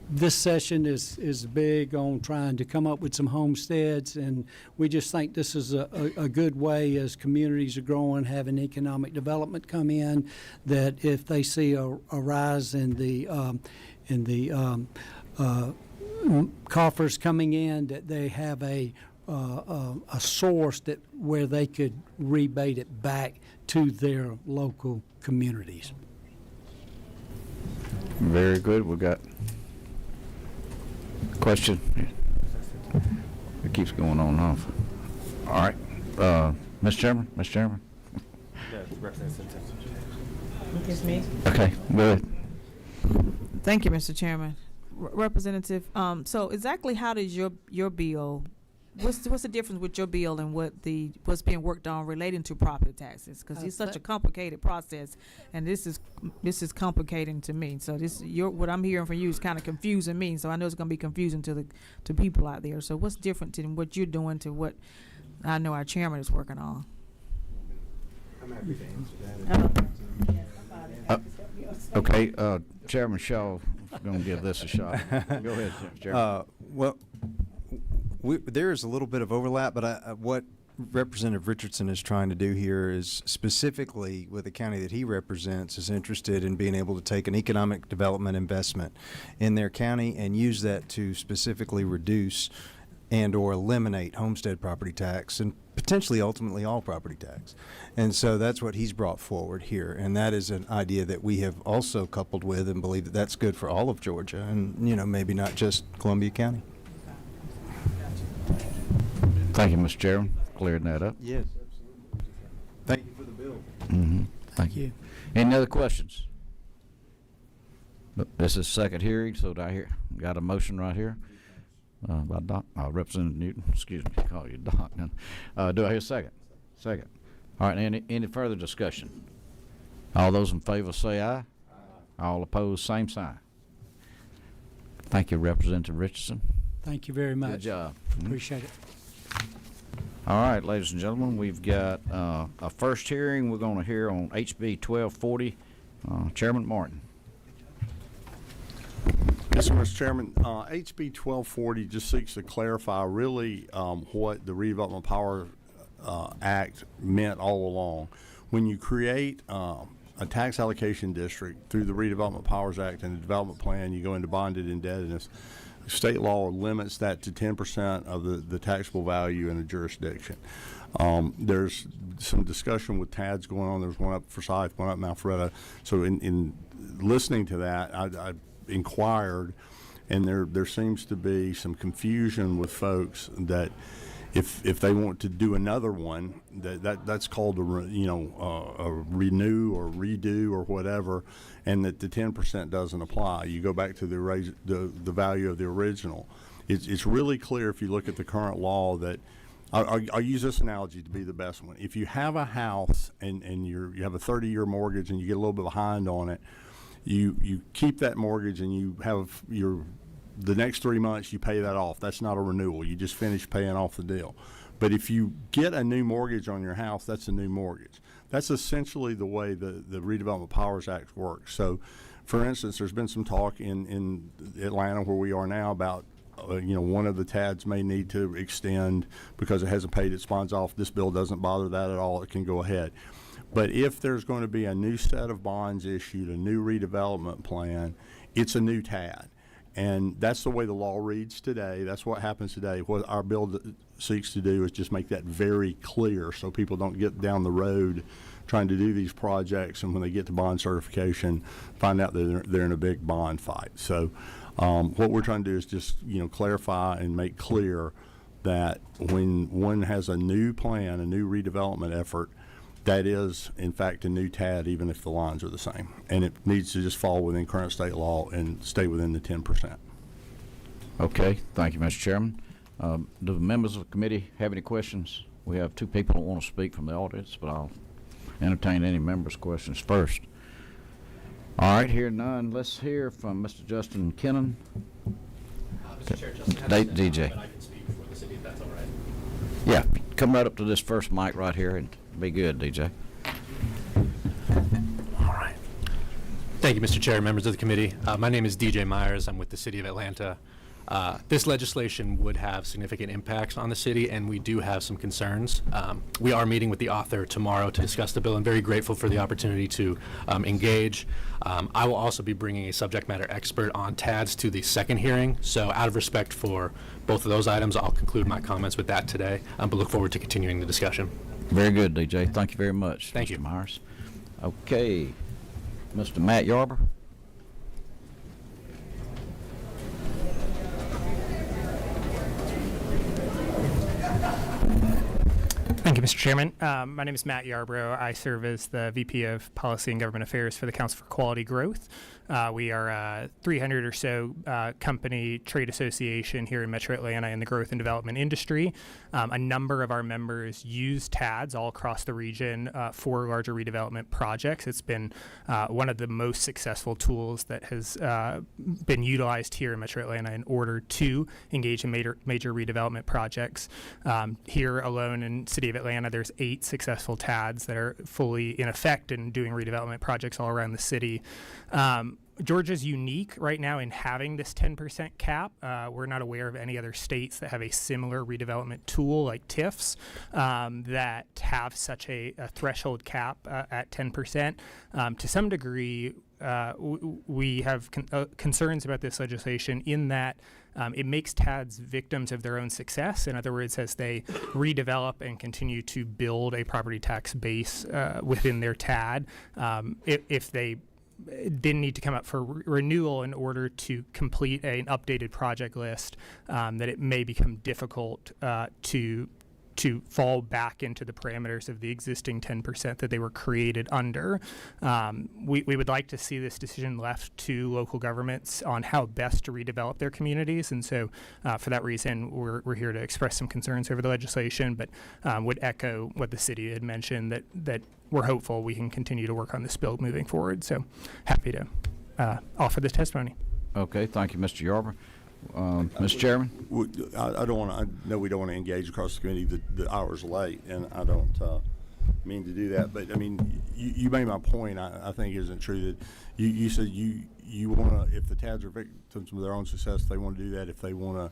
this session is big on trying to come up with some homesteads, and we just think this is a good way, as communities are growing, having economic development come in, that if they see a rise in the coffers coming in, that they have a source that where they could rebate it back to their local communities. Very good. We've got question. It keeps going on and off. All right. Mr. Chairman? Mr. Chairman? It's me. Okay, go ahead. Thank you, Mr. Chairman. Representative, so exactly how does your bill, what's the difference with your bill and what's being worked on relating to property taxes? Because it's such a complicated process, and this is complicating to me. So what I'm hearing from you is kind of confusing me. So I know it's going to be confusing to people out there. So what's different than what you're doing to what I know our chairman is working on? I'm happy to answer that. Okay, Chairman Shaw is going to give this a shot. Go ahead, Chairman. Well, there is a little bit of overlap, but what Representative Richardson is trying to do here is specifically with the county that he represents is interested in being able to take an economic development investment in their county and use that to specifically reduce and or eliminate homestead property tax and potentially ultimately all property tax. And so that's what he's brought forward here, and that is an idea that we have also coupled with and believe that that's good for all of Georgia and, maybe not just Columbia County. Thank you, Mr. Chairman, for clearing that up. Yes, absolutely. Thank you for the bill. Mm-hmm. Thank you. Any other questions? This is second hearing, so got a motion right here by Representative Newton. Excuse me, call you Doc. Do I hear a second? Second. All right, any further discussion? All those in favor say aye. All opposed, same sign. Thank you, Representative Richardson. Thank you very much. Good job. Appreciate it. All right, ladies and gentlemen, we've got a first hearing. We're going to hear on HB 1240. Chairman Martin. Yes, sir, Mr. Chairman. HB 1240 just seeks to clarify really what the Redevelopment Power Act meant all along. When you create a tax allocation district through the Redevelopment Powers Act and the development plan, you go into bonded indebtedness. State law limits that to 10% of the taxable value in a jurisdiction. There's some discussion with TADs going on. There's one up Forsyth, one up Mount Freda. So in listening to that, I inquired, and there seems to be some confusion with folks that if they want to do another one, that's called a renew or redo or whatever, and that the 10% doesn't apply. You go back to the value of the original. It's really clear if you look at the current law that I'll use this analogy to be the best one. If you have a house and you have a 30-year mortgage and you get a little bit behind on it, you keep that mortgage and you have the next 3 months you pay that off. That's not a renewal. You just finish paying off the deal. But if you get a new mortgage on your house, that's a new mortgage. That's essentially the way the Redevelopment Powers Act works. So, for instance, there's been some talk in Atlanta where we are now about one of the TADs may need to extend because it hasn't paid its bonds off. This bill doesn't bother that at all. It can go ahead. But if there's going to be a new set of bonds issued, a new redevelopment plan, it's a new TAD. And that's the way the law reads today. That's what happens today. What our bill seeks to do is just make that very clear so people don't get down the road trying to do these projects, and when they get to bond certification, find out that they're in a big bond fight. So what we're trying to do is just clarify and make clear that when one has a new plan, a new redevelopment effort, that is, in fact, a new TAD, even if the lines are the same. And it needs to just fall within current state law and stay within the 10%. Okay. Thank you, Mr. Chairman. Do the members of the committee have any questions? We have two people that want to speak from the audience, but I'll entertain any members' questions first. All right. Hearing none, let's hear from Mr. Justin Kennan. Mr. Chair, Justin DJ. But I can speak for the city if that's all right. Yeah. Come right up to this first mic right here and be good, DJ. All right. Thank you, Mr. Chair, members of the committee. My name is DJ Myers. I'm with the City of Atlanta. This legislation would have significant impacts on the city, and we do have some concerns. We are meeting with the author tomorrow to discuss the bill. I'm very grateful for the opportunity to engage. I will also be bringing a subject matter expert on TADs to the second hearing. So out of respect for both of those items, I'll conclude my comments with that today, but look forward to continuing the discussion. Very good, DJ. Thank you very much. Thank Mr. you. Myers. Okay. Mr. Matt Yarber. Thank you, Mr. Chairman. My name is Matt Yarbrough. I serve as the VP of Policy and Government Affairs for the Council for Quality Growth. We are a 300 or so company trade association here in Metro Atlanta in the growth and development industry. A number of our members use TADs all across the region for larger redevelopment projects. It's been one of the most successful tools that has been utilized here in Metro Atlanta in order to engage in major redevelopment projects. Here alone in City of Atlanta, there's 8 successful TADs that are fully in effect and doing redevelopment projects all around the city. Georgia's unique right now in having this 10% cap. We're not aware of any other states that have a similar redevelopment tool like TIFs that have such a threshold cap at 10%. To some degree, we have concerns about this legislation in that it makes TADs victims of their own success. In other words, as they redevelop and continue to build a property tax base within their TAD, if they didn't need to come up for renewal in order to complete an updated project list, that it may become difficult to fall back into the parameters of the existing 10% that they were created under. We would like to see this decision left to local governments on how best to redevelop their communities, and so for that reason we're here to express some concerns over the legislation, but would echo what the city had mentioned, that we're hopeful we can continue to work on this bill moving forward. So happy to offer this testimony. Okay, thank you, Mr. Yarbrough. Mr. Chairman? I don't want to, I know we don't want to engage across the committee. The hour's late, and I don't mean to do that. But, I mean, you made my point, I think, isn't true, that you said you want to, if the TADs are victims of their own success, they want to do that. If they want to,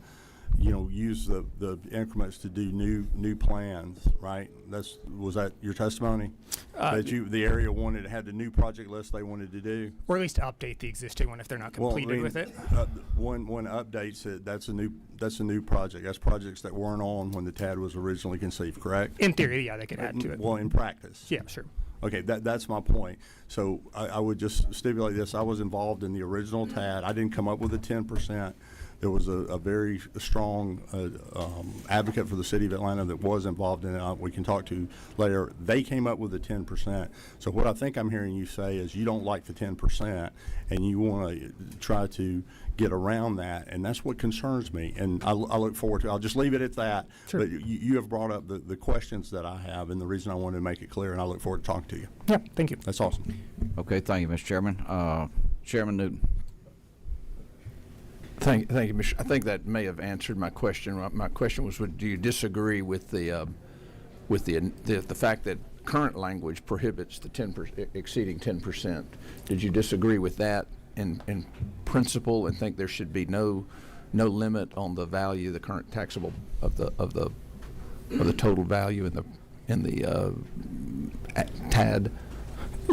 use the increments to do new plans, right? Was that your testimony? That the area had the new project list they wanted to do? Or at least to update the existing one if they're not completed with it. One updates it, that's a new project. That's projects that weren't on when the TAD was originally conceived, correct? In theory, yeah, they could add to it. Well, in practice. Yeah, sure. Okay, that's my point. So I would just stipulate this. I was involved in the original TAD. I didn't come up with the 10%. There was a very strong advocate for the city of Atlanta that was involved in it. We can talk to later. They came up with the 10%. So what I think I'm hearing you say is you don't like the 10% and you want to try to get around that, and that's what concerns me. And I look forward to, I'll just leave it at that. Sure. But you have brought up the questions that I have and the reason I wanted to make it clear, and I look forward to talking to you. Yeah, thank you. That's awesome. Okay, thank you, Mr. Chairman. Chairman Newton. Thank you, Mr. I think that may have answered my question. My question was, do you disagree with the fact that current language prohibits the 10% exceeding 10%? Did you disagree with that in principle and think there should be no limit on the value, the current taxable of the total value in the TAD?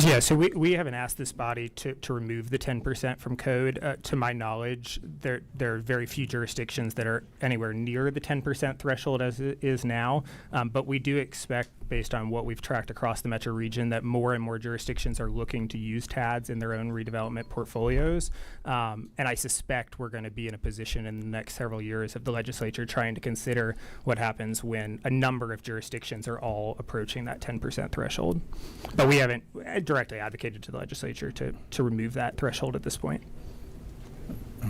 Yeah, so we haven't asked this body to remove the 10% from code. To my knowledge, there are very few jurisdictions that are anywhere near the 10% threshold as it is now. But we do expect, based on what we've tracked across the metro region, that more and more jurisdictions are looking to use TADs in their own redevelopment portfolios. And I suspect we're going to be in a position in the next several years of the legislature trying to consider what happens when a number of jurisdictions are all approaching that 10% threshold. But we haven't directly advocated to the legislature to remove that threshold at this point.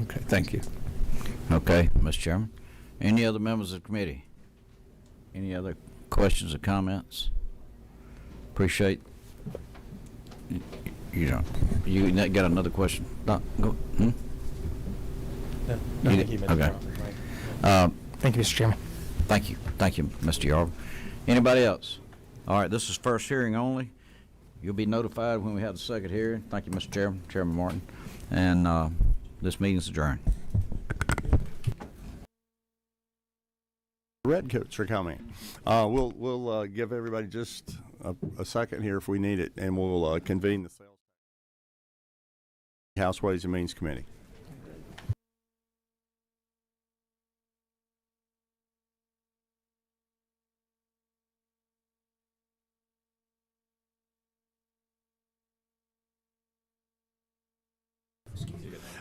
Okay, thank you. Okay, Mr. Chairman. Any other members of the committee? Any other questions or comments? Appreciate. You got another question? No, go. No, thank you, Mr. Okay. Thank you, Mr. Chairman. Thank you, Mr. Yarbrough. Anybody else? All right, this is first hearing only. You'll be notified when we have the second hearing. Thank you, Mr. Chairman, Chairman Martin. And this meeting is adjourned. Redcoats are coming. We'll give everybody just a second here if we need it, and we'll convene the House Ways and Means Committee.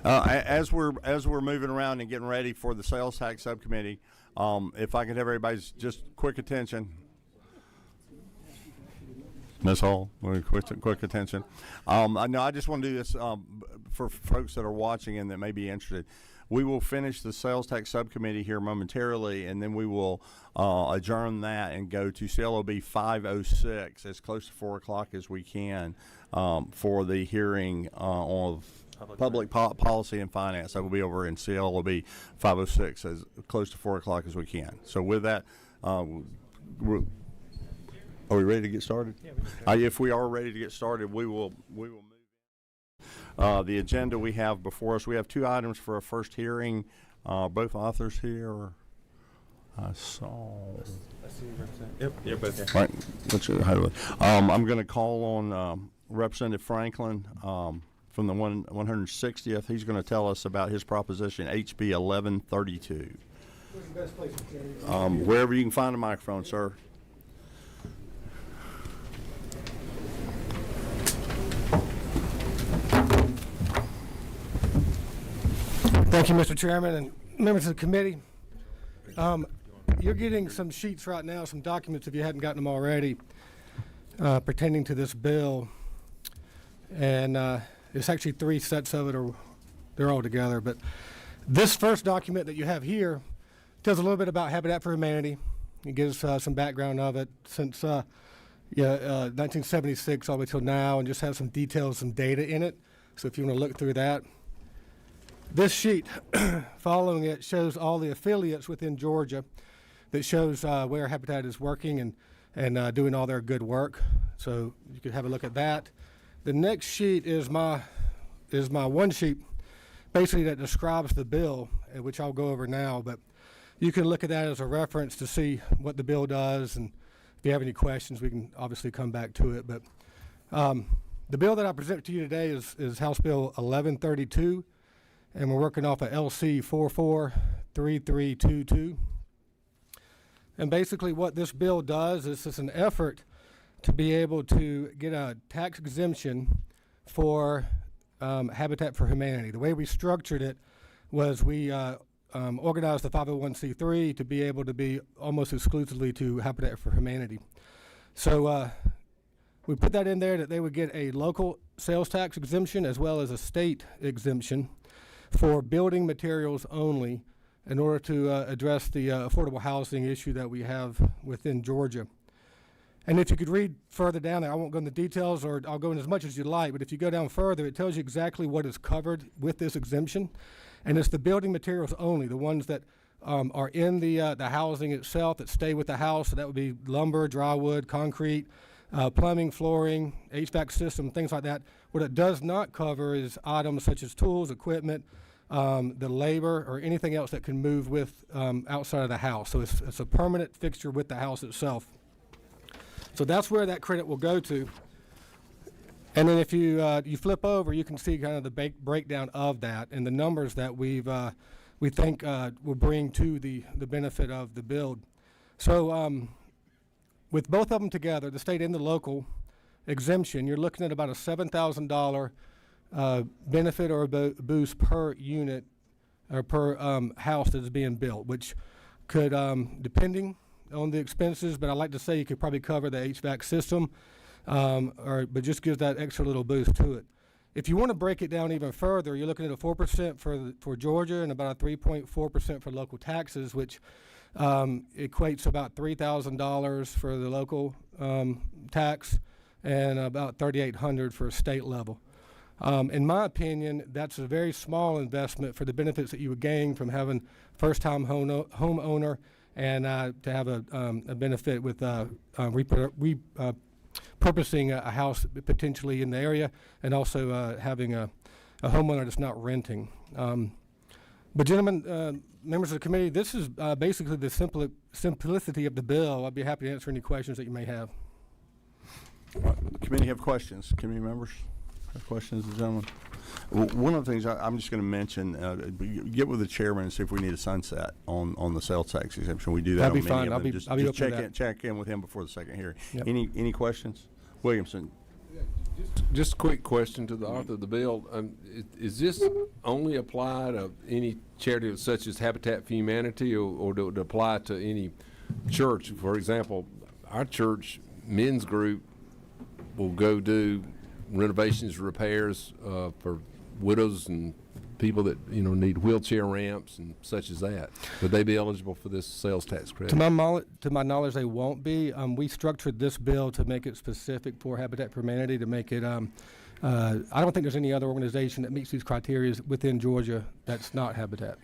As we're moving around and getting ready for the Sales Tax Subcommittee, if I could have everybody's just quick attention. Ms. Hall, quick attention. I just want to do this for folks that are watching and that may be interested. We will finish the Sales Tax Subcommittee here momentarily, and then we will adjourn that and go to CLOB 506 as close to 4 o'clock as we can for the hearing of public policy and finance. That will be over in CLOB 506 as close to 4 o'clock as we can. So with that, are we ready to get started? Yeah, if we are ready to get started, we will move. The agenda we have before us, we have 2 items for a first hearing. Both authors here. I saw. Yep, you're both here. Right. I'm going to call on Representative Franklin from the 160th. He's going to tell us about his proposition, HB 1132. Where's the best place to carry? Wherever you can find a microphone, sir. Thank you, Mr. Chairman and members of the committee. You're getting some sheets right now, some documents if you hadn't gotten them already, pertaining to this bill. And it's actually 3 sets of it, or they're all together. But this first document that you have here tells a little bit about Habitat for Humanity. It gives some background of it since 1976 all the way till now, and just has some details, some data in it. So if you want to look through that. This sheet following it shows all the affiliates within Georgia that shows where Habitat is working and doing all their good work. So you could have a look at that. The next sheet is my one sheet basically that describes the bill, which I'll go over now, but you can look at that as a reference to see what the bill does, and if you have any questions we can obviously come back to it. But the bill that I present to you today is House Bill 1132. And we're working off of LC 443322. And basically what this bill does is it's an effort to be able to get a tax exemption for Habitat for Humanity. The way we structured it was we organized the 501c3 to be able to be almost exclusively to Habitat for Humanity. So we put that in there that they would get a local sales tax exemption as well as a state exemption for building materials only in order to address the affordable housing issue that we have within Georgia. And if you could read further down there, I won't go into details, or I'll go in as much as you like, but if you go down further, it tells you exactly what is covered with this exemption. And it's the building materials only, the ones that are in the housing itself that stay with the house. So that would be lumber, drywood, concrete, plumbing, flooring, HVAC system, things like that. What it does not cover is items such as tools, equipment, the labor, or anything else that can move with outside of the house. So it's a permanent fixture with the house itself. So that's where that credit will go to. And then if you flip over, you can see kind of the breakdown of that and the numbers that we think will bring to the benefit of the build. So with both of them together, the state and the local exemption, you're looking at about a $7,000 benefit or boost per unit or per house that is being built, which could, depending on the expenses, but I like to say you could probably cover the HVAC system, but just gives that extra little boost to it. If you want to break it down even further, you're looking at a 4% for Georgia and about a 3.4% for local taxes, which equates to about $3,000 for the local tax and about $3,800 for a state level. In my opinion, that's a very small investment for the benefits that you would gain from having first-time homeowner and to have a benefit with repurposing a house potentially in the area, and also having a homeowner that's not renting. But gentlemen, members of the committee, this is basically the simplicity of the bill. I'd be happy to answer any questions that you may have. Committee have questions? Committee members have questions, gentlemen? One of the things I'm just going to mention, get with the chairman and see if we need a sunset on the sales tax exemption. We do that. That'd be fine. I'll be just open check to that. check in with him before the second hearing. Yep. Any questions? Williamson. Just a quick question to the author of the bill. Is this only apply to any charity such as Habitat for Humanity, or do it apply to any church? For example, our church men's group will go do renovations, repairs for widows and people that need wheelchair ramps and such as that. Would they be eligible for this sales tax credit? To my knowledge, they won't be. We structured this bill to make it specific for Habitat for Humanity, to make it. I don't think there's any other organization that meets these criteria within Georgia that's not Habitat.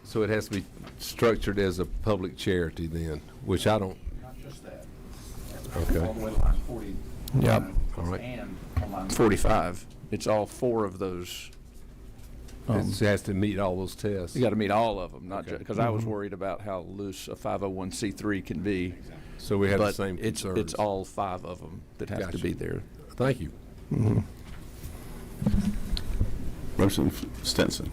So it has to be structured as a public charity then, which I don't. Not just that. Okay. All the way to line 40. Yep. All right. And on line 45. It's all 4 of those. It has to meet all those tests. You got to meet all of them, not Okay. just because I was worried about how loose a 501c3 can be. So we have but the same it's concerns. all 5 of them that have to Gotcha. be there. Thank you. Representative Stinson.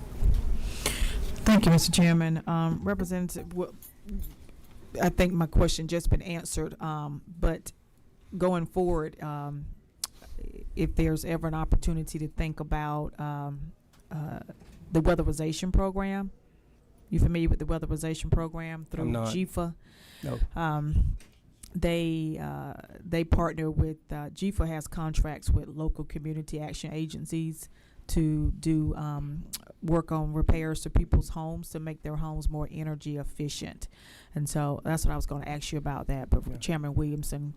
Thank you, Mr. Chairman. Representative, I think my question just been answered, but going forward, if there's ever an opportunity to think about the weatherization program, you familiar with the weatherization program through I'm not. GFA? No. They partner with GFA has contracts with local community action agencies to do work on repairs to people's homes to make their homes more energy efficient. And so that's what I was going to ask you about that. But Chairman Williamson,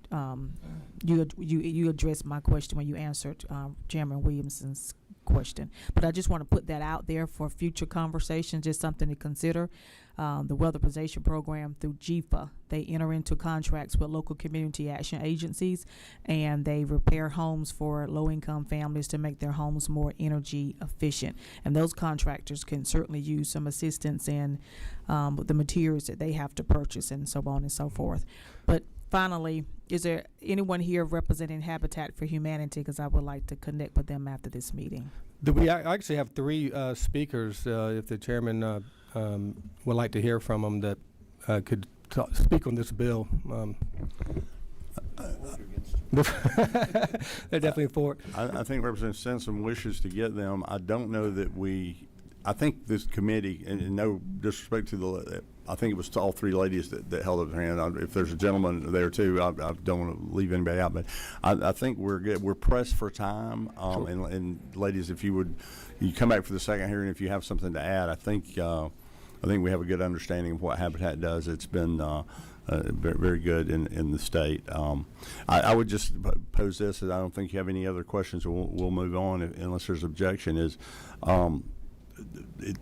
you addressed my question when you answered Chairman Williamson's question. But I just want to put that out there for future conversations, just something to consider. The weatherization program through GFA, they enter into contracts with local community action agencies, and they repair homes for low-income families to make their homes more energy efficient. And those contractors can certainly use some assistance in the materials that they have to purchase and so on and so forth. But finally, is there anyone here representing Habitat for Humanity? Because I would like to connect with them after this meeting. We actually have 3 speakers, if the chairman would like to hear from them, that could speak on this bill. They're definitely for it. I think Representative Stinson wishes to get them. I don't know that I think this committee, and no disrespect to I think it was to all 3 ladies that held up their hand. If there's a gentleman there too, I don't want to leave anybody out, but I think we're good. We're pressed for time, Sure. and ladies, if you come back for the second hearing, if you have something to add, I think we have a good understanding of what Habitat does. It's been very, very good in the state. I would just pose this, and I don't think you have any other questions. We'll move on unless there's objection.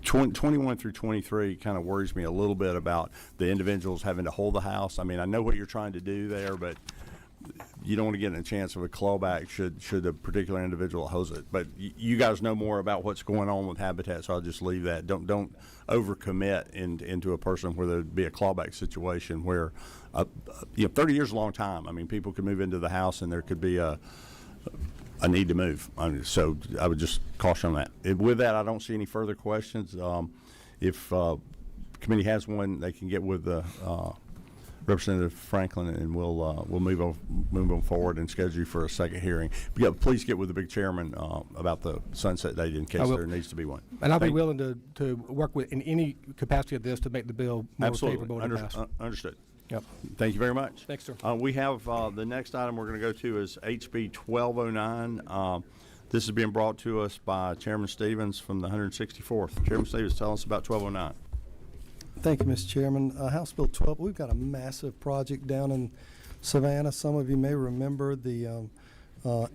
21 through 23 kind of worries me a little bit about the individuals having to hold the house. I mean, I know what you're trying to do there, but you don't want to get in a chance of a clawback should a particular individual host it. But you guys know more about what's going on with Habitat, so I'll just leave that. Don't overcommit into a person where there'd be a clawback situation where 30 years is a long time. I mean, people could move into the house and there could be a need to move. So I would just caution on that. With that, I don't see any further questions. If committee has one, they can get with Representative Franklin, and we'll move on forward and schedule you for a second hearing. But yeah, please get with the big chairman about the sunset date in case there needs to be one. And I'll be willing to work with in any capacity of this to make the bill more favorable to pass. Understood. Yep. Thank you very much. Thanks, sir. We have the next item we're going to go to is HB 1209. This is being brought to us by Chairman Stevens from the 164th. Chairman Stevens, tell us about 1209. Thank you, Mr. Chairman. House Bill 12, we've got a massive project down in Savannah. Some of you may remember the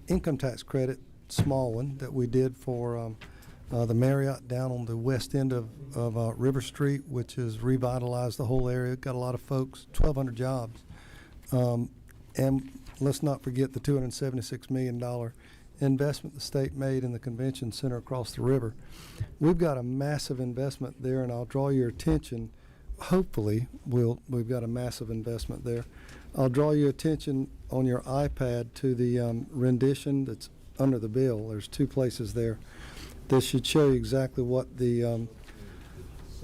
income tax credit, small one, that we did for the Marriott down on the west end of River Street, which has revitalized the whole area. Got a lot of folks, 1,200 jobs. And let's not forget the $276 million investment the state made in the convention center across the river. We've got a massive investment there, and I'll draw your attention. Hopefully, we've got a massive investment there. I'll draw your attention on your iPad to the rendition that's under the bill. There's 2 places there. This should show you exactly what the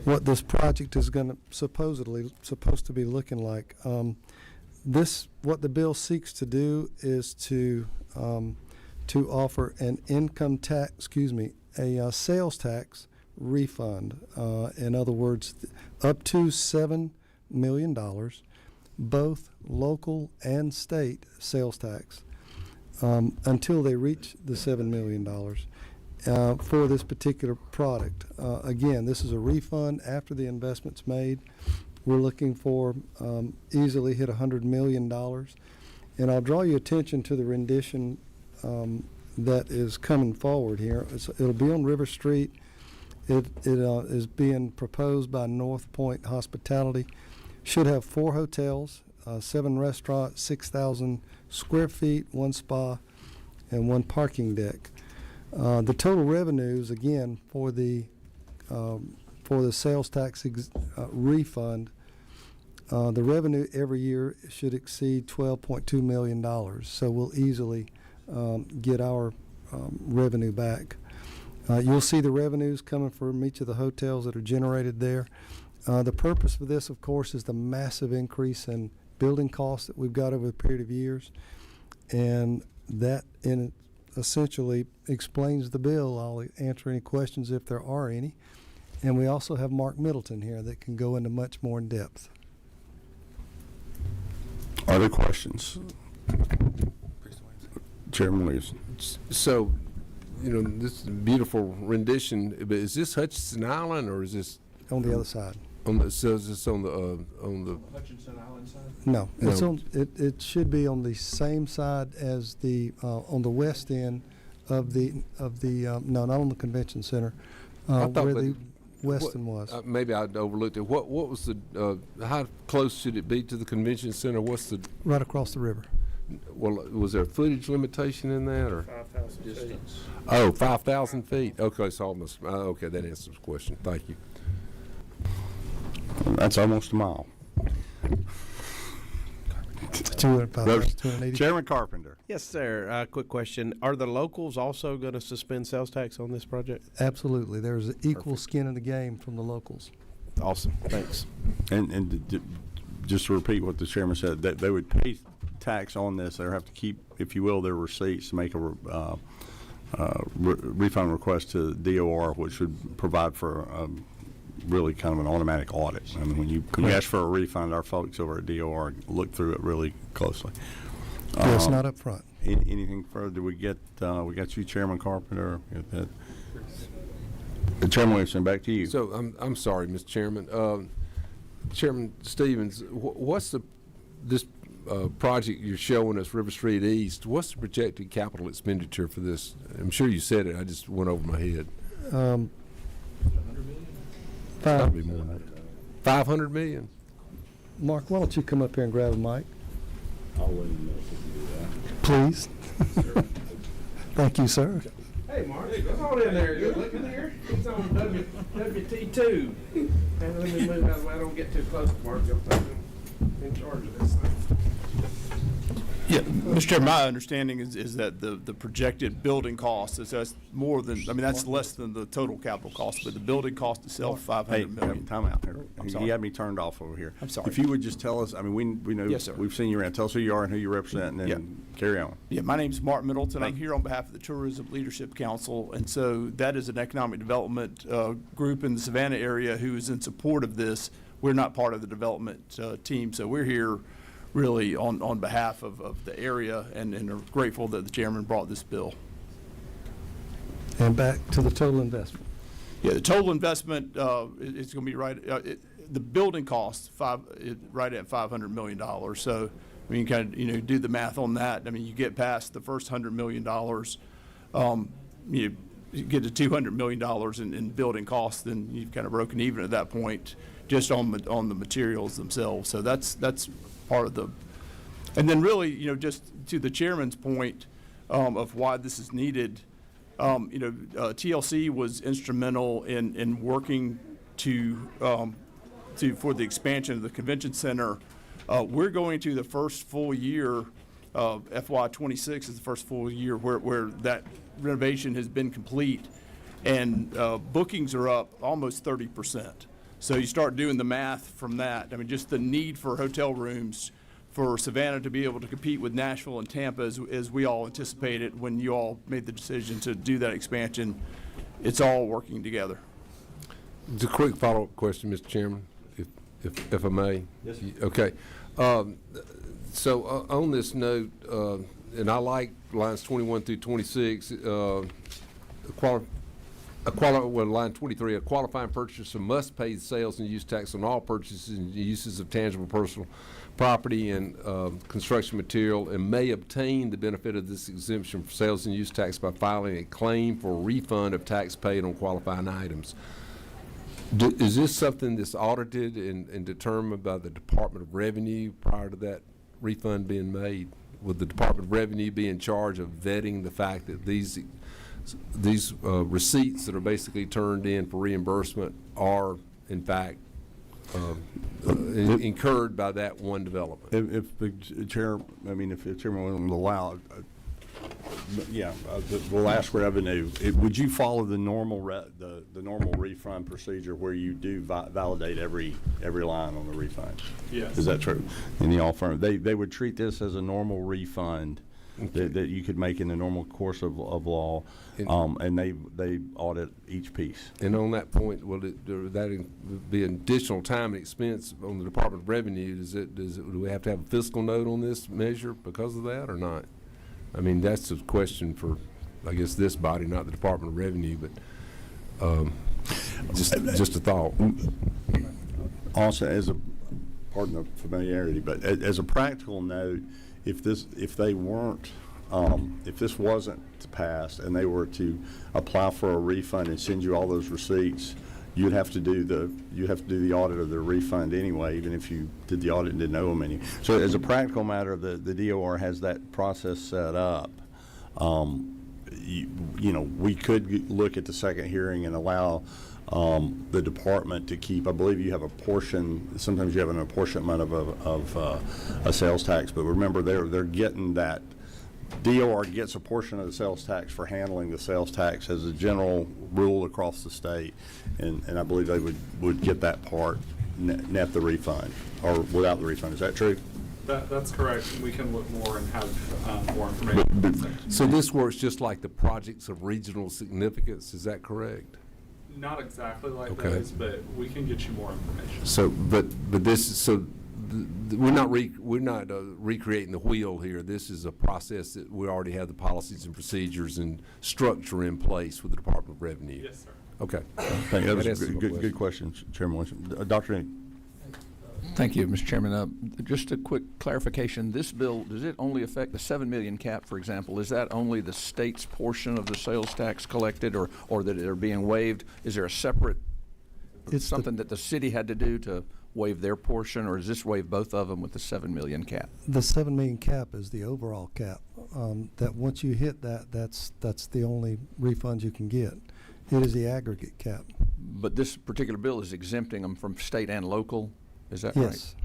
what this project is supposed to be looking like. What the bill seeks to do is to offer an a sales tax refund. In other words, up to $7 million, both local and state sales tax. until they reach the $7 million for this particular product. Again, this is a refund after the investment's made. We're looking for easily hit $100 million. And I'll draw your attention to the rendition that is coming forward here. It'll be on River Street. It is being proposed by North Point Hospitality. Should have 4 hotels, 7 restaurants, 6,000 square feet, 1 spa, and 1 parking deck. The total revenues, again, for the sales tax refund, the revenue every year should exceed $12.2 million. So we'll easily get our revenue back. You'll see the revenues coming from each of the hotels that are generated there. The purpose for this, of course, is the massive increase in building costs that we've got over a period of years. And that essentially explains the bill. I'll answer any questions if there are any. And we also have Mark Middleton here that can go into much more in depth. Other questions? Chairman Williamson. So, this is a beautiful rendition, but is this Hutchinson Island or is this on the other side? So is this on the Hutchinson Island side? No, it's on. It should be on the same side as the on the west end of the no, not on the convention center, where the Weston was. Maybe I overlooked it. What was the how close should it be to the convention center? What's the right across the river? Well, was there a footage limitation in that, or 5,000 distance? Oh, 5,000 feet. Okay, so almost. Okay, that answers the question. Thank you. That's almost a mile. Chairman Carpenter. Yes, sir. Quick question. Are the locals also going to suspend sales tax on this project? Absolutely. There's equal skin in the game from the locals. Awesome. Thanks. And just to repeat what the chairman said, that they would pay tax on this. They have to keep, if you will, their receipts to make a refund request to DOR, which would provide for really kind of an automatic audit. I mean, when you ask for a refund, our folks over at DOR look through it really closely. Yes, not up front. Anything further? We got you, Chairman Carpenter. Chairman Williamson, back to you. So I'm sorry, Mr. Chairman. Chairman Stevens, what's this project you're showing us, River Street East? What's the projected capital expenditure for this? I'm sure you said it. I just went over my head. Probably more than that. $500 million. Mark, why don't you come up here and grab a mic? I'll let him know if you do that. Please. Thank you, sir. Hey, Mark, come on in there. Good looking here. He's on WT2. And let me move out of the way. I don't get too close to Mark. I'm in charge of this thing. Yeah, Mr. Chairman, my understanding is that the projected building cost that's more than, I mean, that's less than the total capital cost, but the building cost itself, $500 million. Time out. sorry. He had me turned off over here. I'm sorry. If you would just tell us, I mean, we know, Yes, sir. we've seen you around. Tell us who you are and who you represent, and then carry on. Yeah, my name's Mark Middleton. I'm here on behalf of the Tourism Leadership Council, and so that is an economic development group in the Savannah area who is in support of this. We're not part of the development team, so we're here really on behalf of the area and are grateful that the chairman brought this bill. And back to the total investment. Yeah, the total investment it's going to be right. The building cost right at $500 million. So I mean, you kind of do the math on that. I mean, you get past the first $100 million, you get to $200 million in building costs, then you've kind of broken even at that point just on the materials themselves. So that's part of the, and then really, just to the chairman's point of why this is needed, TLC was instrumental in working for the expansion of the convention center. We're going to the first full year, FY26 is the first full year where that renovation has been complete, and bookings are up almost 30%. So you start doing the math from that. I mean, just the need for hotel rooms for Savannah to be able to compete with Nashville and Tampa as we all anticipated when you all made the decision to do that expansion. It's all working together. It's a quick follow-up question, Mr. Chairman, if I may. Yes, sir. Okay. So on this note, and I like lines 21 through 26, line 23, a qualifying purchaser must pay the sales and use tax on all purchases and uses of tangible personal property and construction material, and may obtain the benefit of this exemption for sales and use tax by filing a claim for a refund of tax paid on qualifying items. Is this something that's audited and determined by the Department of Revenue prior to that refund being made? Would the Department of Revenue be in charge of vetting the fact that these receipts that are basically turned in for reimbursement are, in fact, incurred by that one development? If the chairman will allow, we'll ask revenue. Would you follow the normal the normal refund procedure where you do validate every line on the refund? Yes. Is that true? In the alternative, they would treat this as a normal refund. Okay. That you could make in the normal course of law, and they audit each piece. And on that point, will that be an additional time and expense on the Department of Revenue? Do we have to have a fiscal note on this measure because of that or not? I mean, that's a question for, I guess, this body, not the Department of Revenue, but just a thought. Also, pardon the familiarity, but as a practical note, if this wasn't passed and they were to apply for a refund and send you all those receipts, you'd have to do the audit of the refund anyway, even if you did the audit and didn't owe them any. So as a practical matter, the DOR has that process set up. We could look at the second hearing and allow the department to keep, I believe you have a portion, sometimes you have an apportionment of a sales tax, but remember they're getting that, DOR gets a portion of the sales tax for handling the sales tax as a general rule across the state, and I believe they would get that part, net the refund, or without the refund. Is that true? That's correct. We can look more and have more information. So this works just like the projects of regional significance, is that correct? Not exactly like Okay. those, but we can get you more information. So, but this is so. We're not recreating the wheel here. This is a process that we already have the policies and procedures and structure in place with the Department of Revenue. Yes, sir. Okay. Thank you. That was a good question, Chairman. Dr. Inc. Thank you, Mr. Chairman. Just a quick clarification. This bill, does it only affect the $7 million cap, for example? Is that only the state's portion of the sales tax collected, or that are being waived? Is there a separate, something that the city had to do to waive their portion, or does this waive both of them with the $7 million cap? The $7 million cap is the overall cap. That once you hit that's the only refund you can get. It is the aggregate cap. But this particular bill is exempting them from state and local. Is that yes.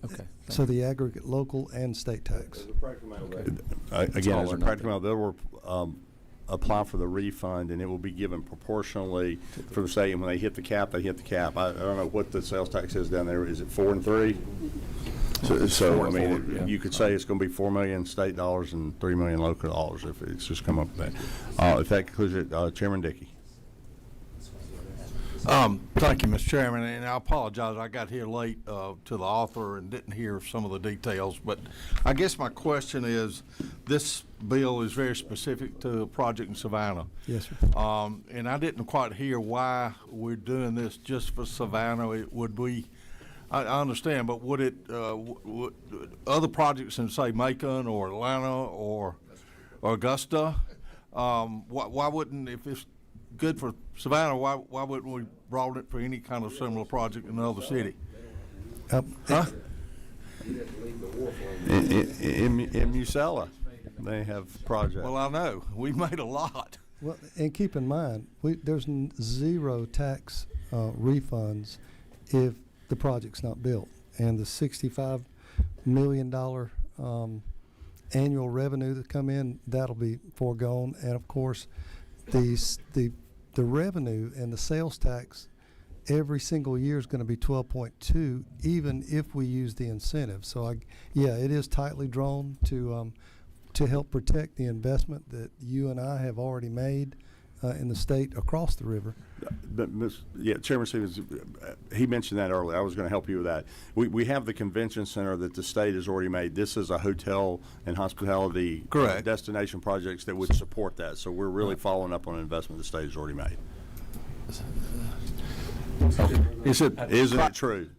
right? Okay. So the aggregate local and state tax. Again, as a practical matter, they will apply for the refund, and it will be given proportionally for the state. And when they hit the cap, they hit the cap. I don't know what the sales tax is down there. Is it 4 and 3? So I mean, you could say it's going to be $4 million state dollars and $3 million local dollars if it's just come up with that. If that concludes it, Chairman Dickey. Thank you, Mr. Chairman, and I apologize. I got here late to the author and didn't hear some of the details. But I guess my question is, this bill is very specific to a project in Savannah. Yes, sir. And I didn't quite hear why we're doing this just for Savannah. I understand, but would it would other projects in, say, Macon or Atlanta or Augusta, why wouldn't, if it's good for Savannah, why wouldn't we broaden it for any kind of similar project in another city? In Musella, they have projects. Well, I know. We made a lot. Well, and keep in mind, there's zero tax refunds if the project's not built. And the $65 million annual revenue that come in, that'll be foregone. And of course, the revenue and the sales tax every single year is going to be 12.2, even if we use the incentive. So it is tightly drawn to help protect the investment that you and I have already made, in the state across the river. But Chairman Stevens, he mentioned that earlier. I was going to help you with that. We have the convention center that the state has already made. This is a hotel and hospitality destination projects that would support that. So we're really following up on an investment the state has already made. Isn't it true?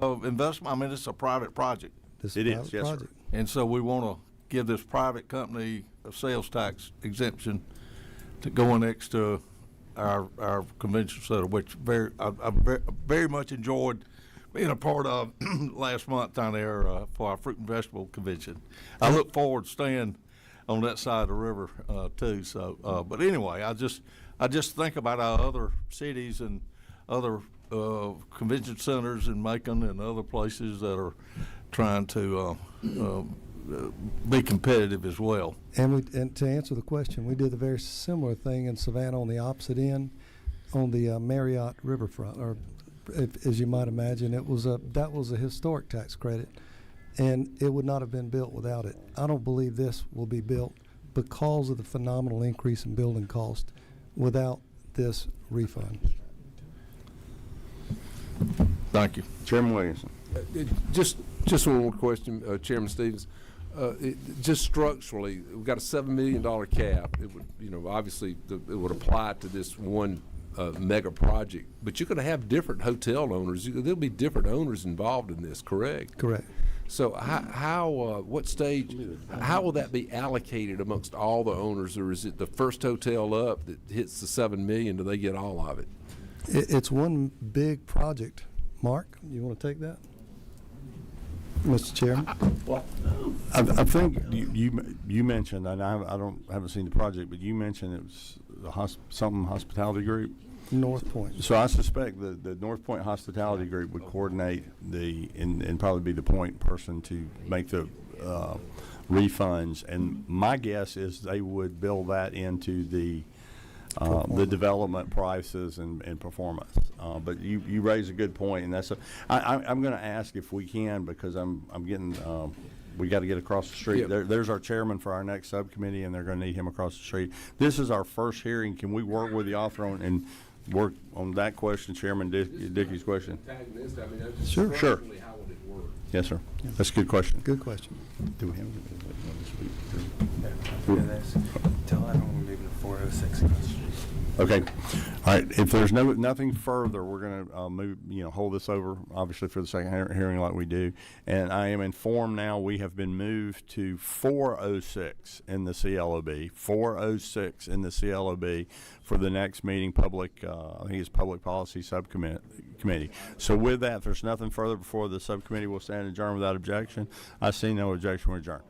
Investment, I mean, it's a private project. It is, yes, sir. And so we want to give this private company a sales tax exemption to go next to our convention center, which I very much enjoyed being a part of last month down there for our fruit and vegetable convention. I look forward to staying on that side of the river too. So, but anyway, I just think about our other cities and other convention centers in Macon and other places that are trying to be competitive as well. And to answer the question, we did a very similar thing in Savannah on the opposite end, on the Marriott riverfront. Or, as you might imagine, that was a historic tax credit, and it would not have been built without it. I don't believe this will be built because of the phenomenal increase in building cost without this refund. Thank you, Chairman Williamson. Just one more question, Chairman Stevens. Just structurally, we've got a $7 million cap. It would, obviously, it would apply to this one mega project. But you're going to have different hotel owners. There'll be different owners involved in this, correct? Correct. So what stage? How will that be allocated amongst all the owners, or is it the first hotel up that hits the $7 million? Do they get all of it? It's one big project. Mark, you want to take that? Mr. Chairman? Well, I think you mentioned, and I haven't seen the project, but you mentioned it was something hospitality group. North Point. So I suspect the North Point hospitality group would coordinate and probably be the point person to make the refunds. And my guess is they would build that into the development prices and performance. But you raise a good point, and that's I'm going to ask if we can, because I'm getting we got to get across the street. Yep. There's our chairman for our next subcommittee, and they're going to need him across the street. This is our first hearing. Can we work with the author and work on that question, Chairman Dickey's question? Sure. Sure. Yes, sir. That's a good question. Good question. Do we have Tell that I'm moving to 406 across the street. Okay. All right. If there's nothing further, we're going to move, hold this over, obviously, for the second hearing like we do. And I am informed now we have been moved to 406 in the CLOB, 406 in the CLOB for the next meeting, I think it's Public Policy Subcommittee. So with that, if there's nothing further before the subcommittee, will stand adjourned without objection. I see no objection. We're adjourned.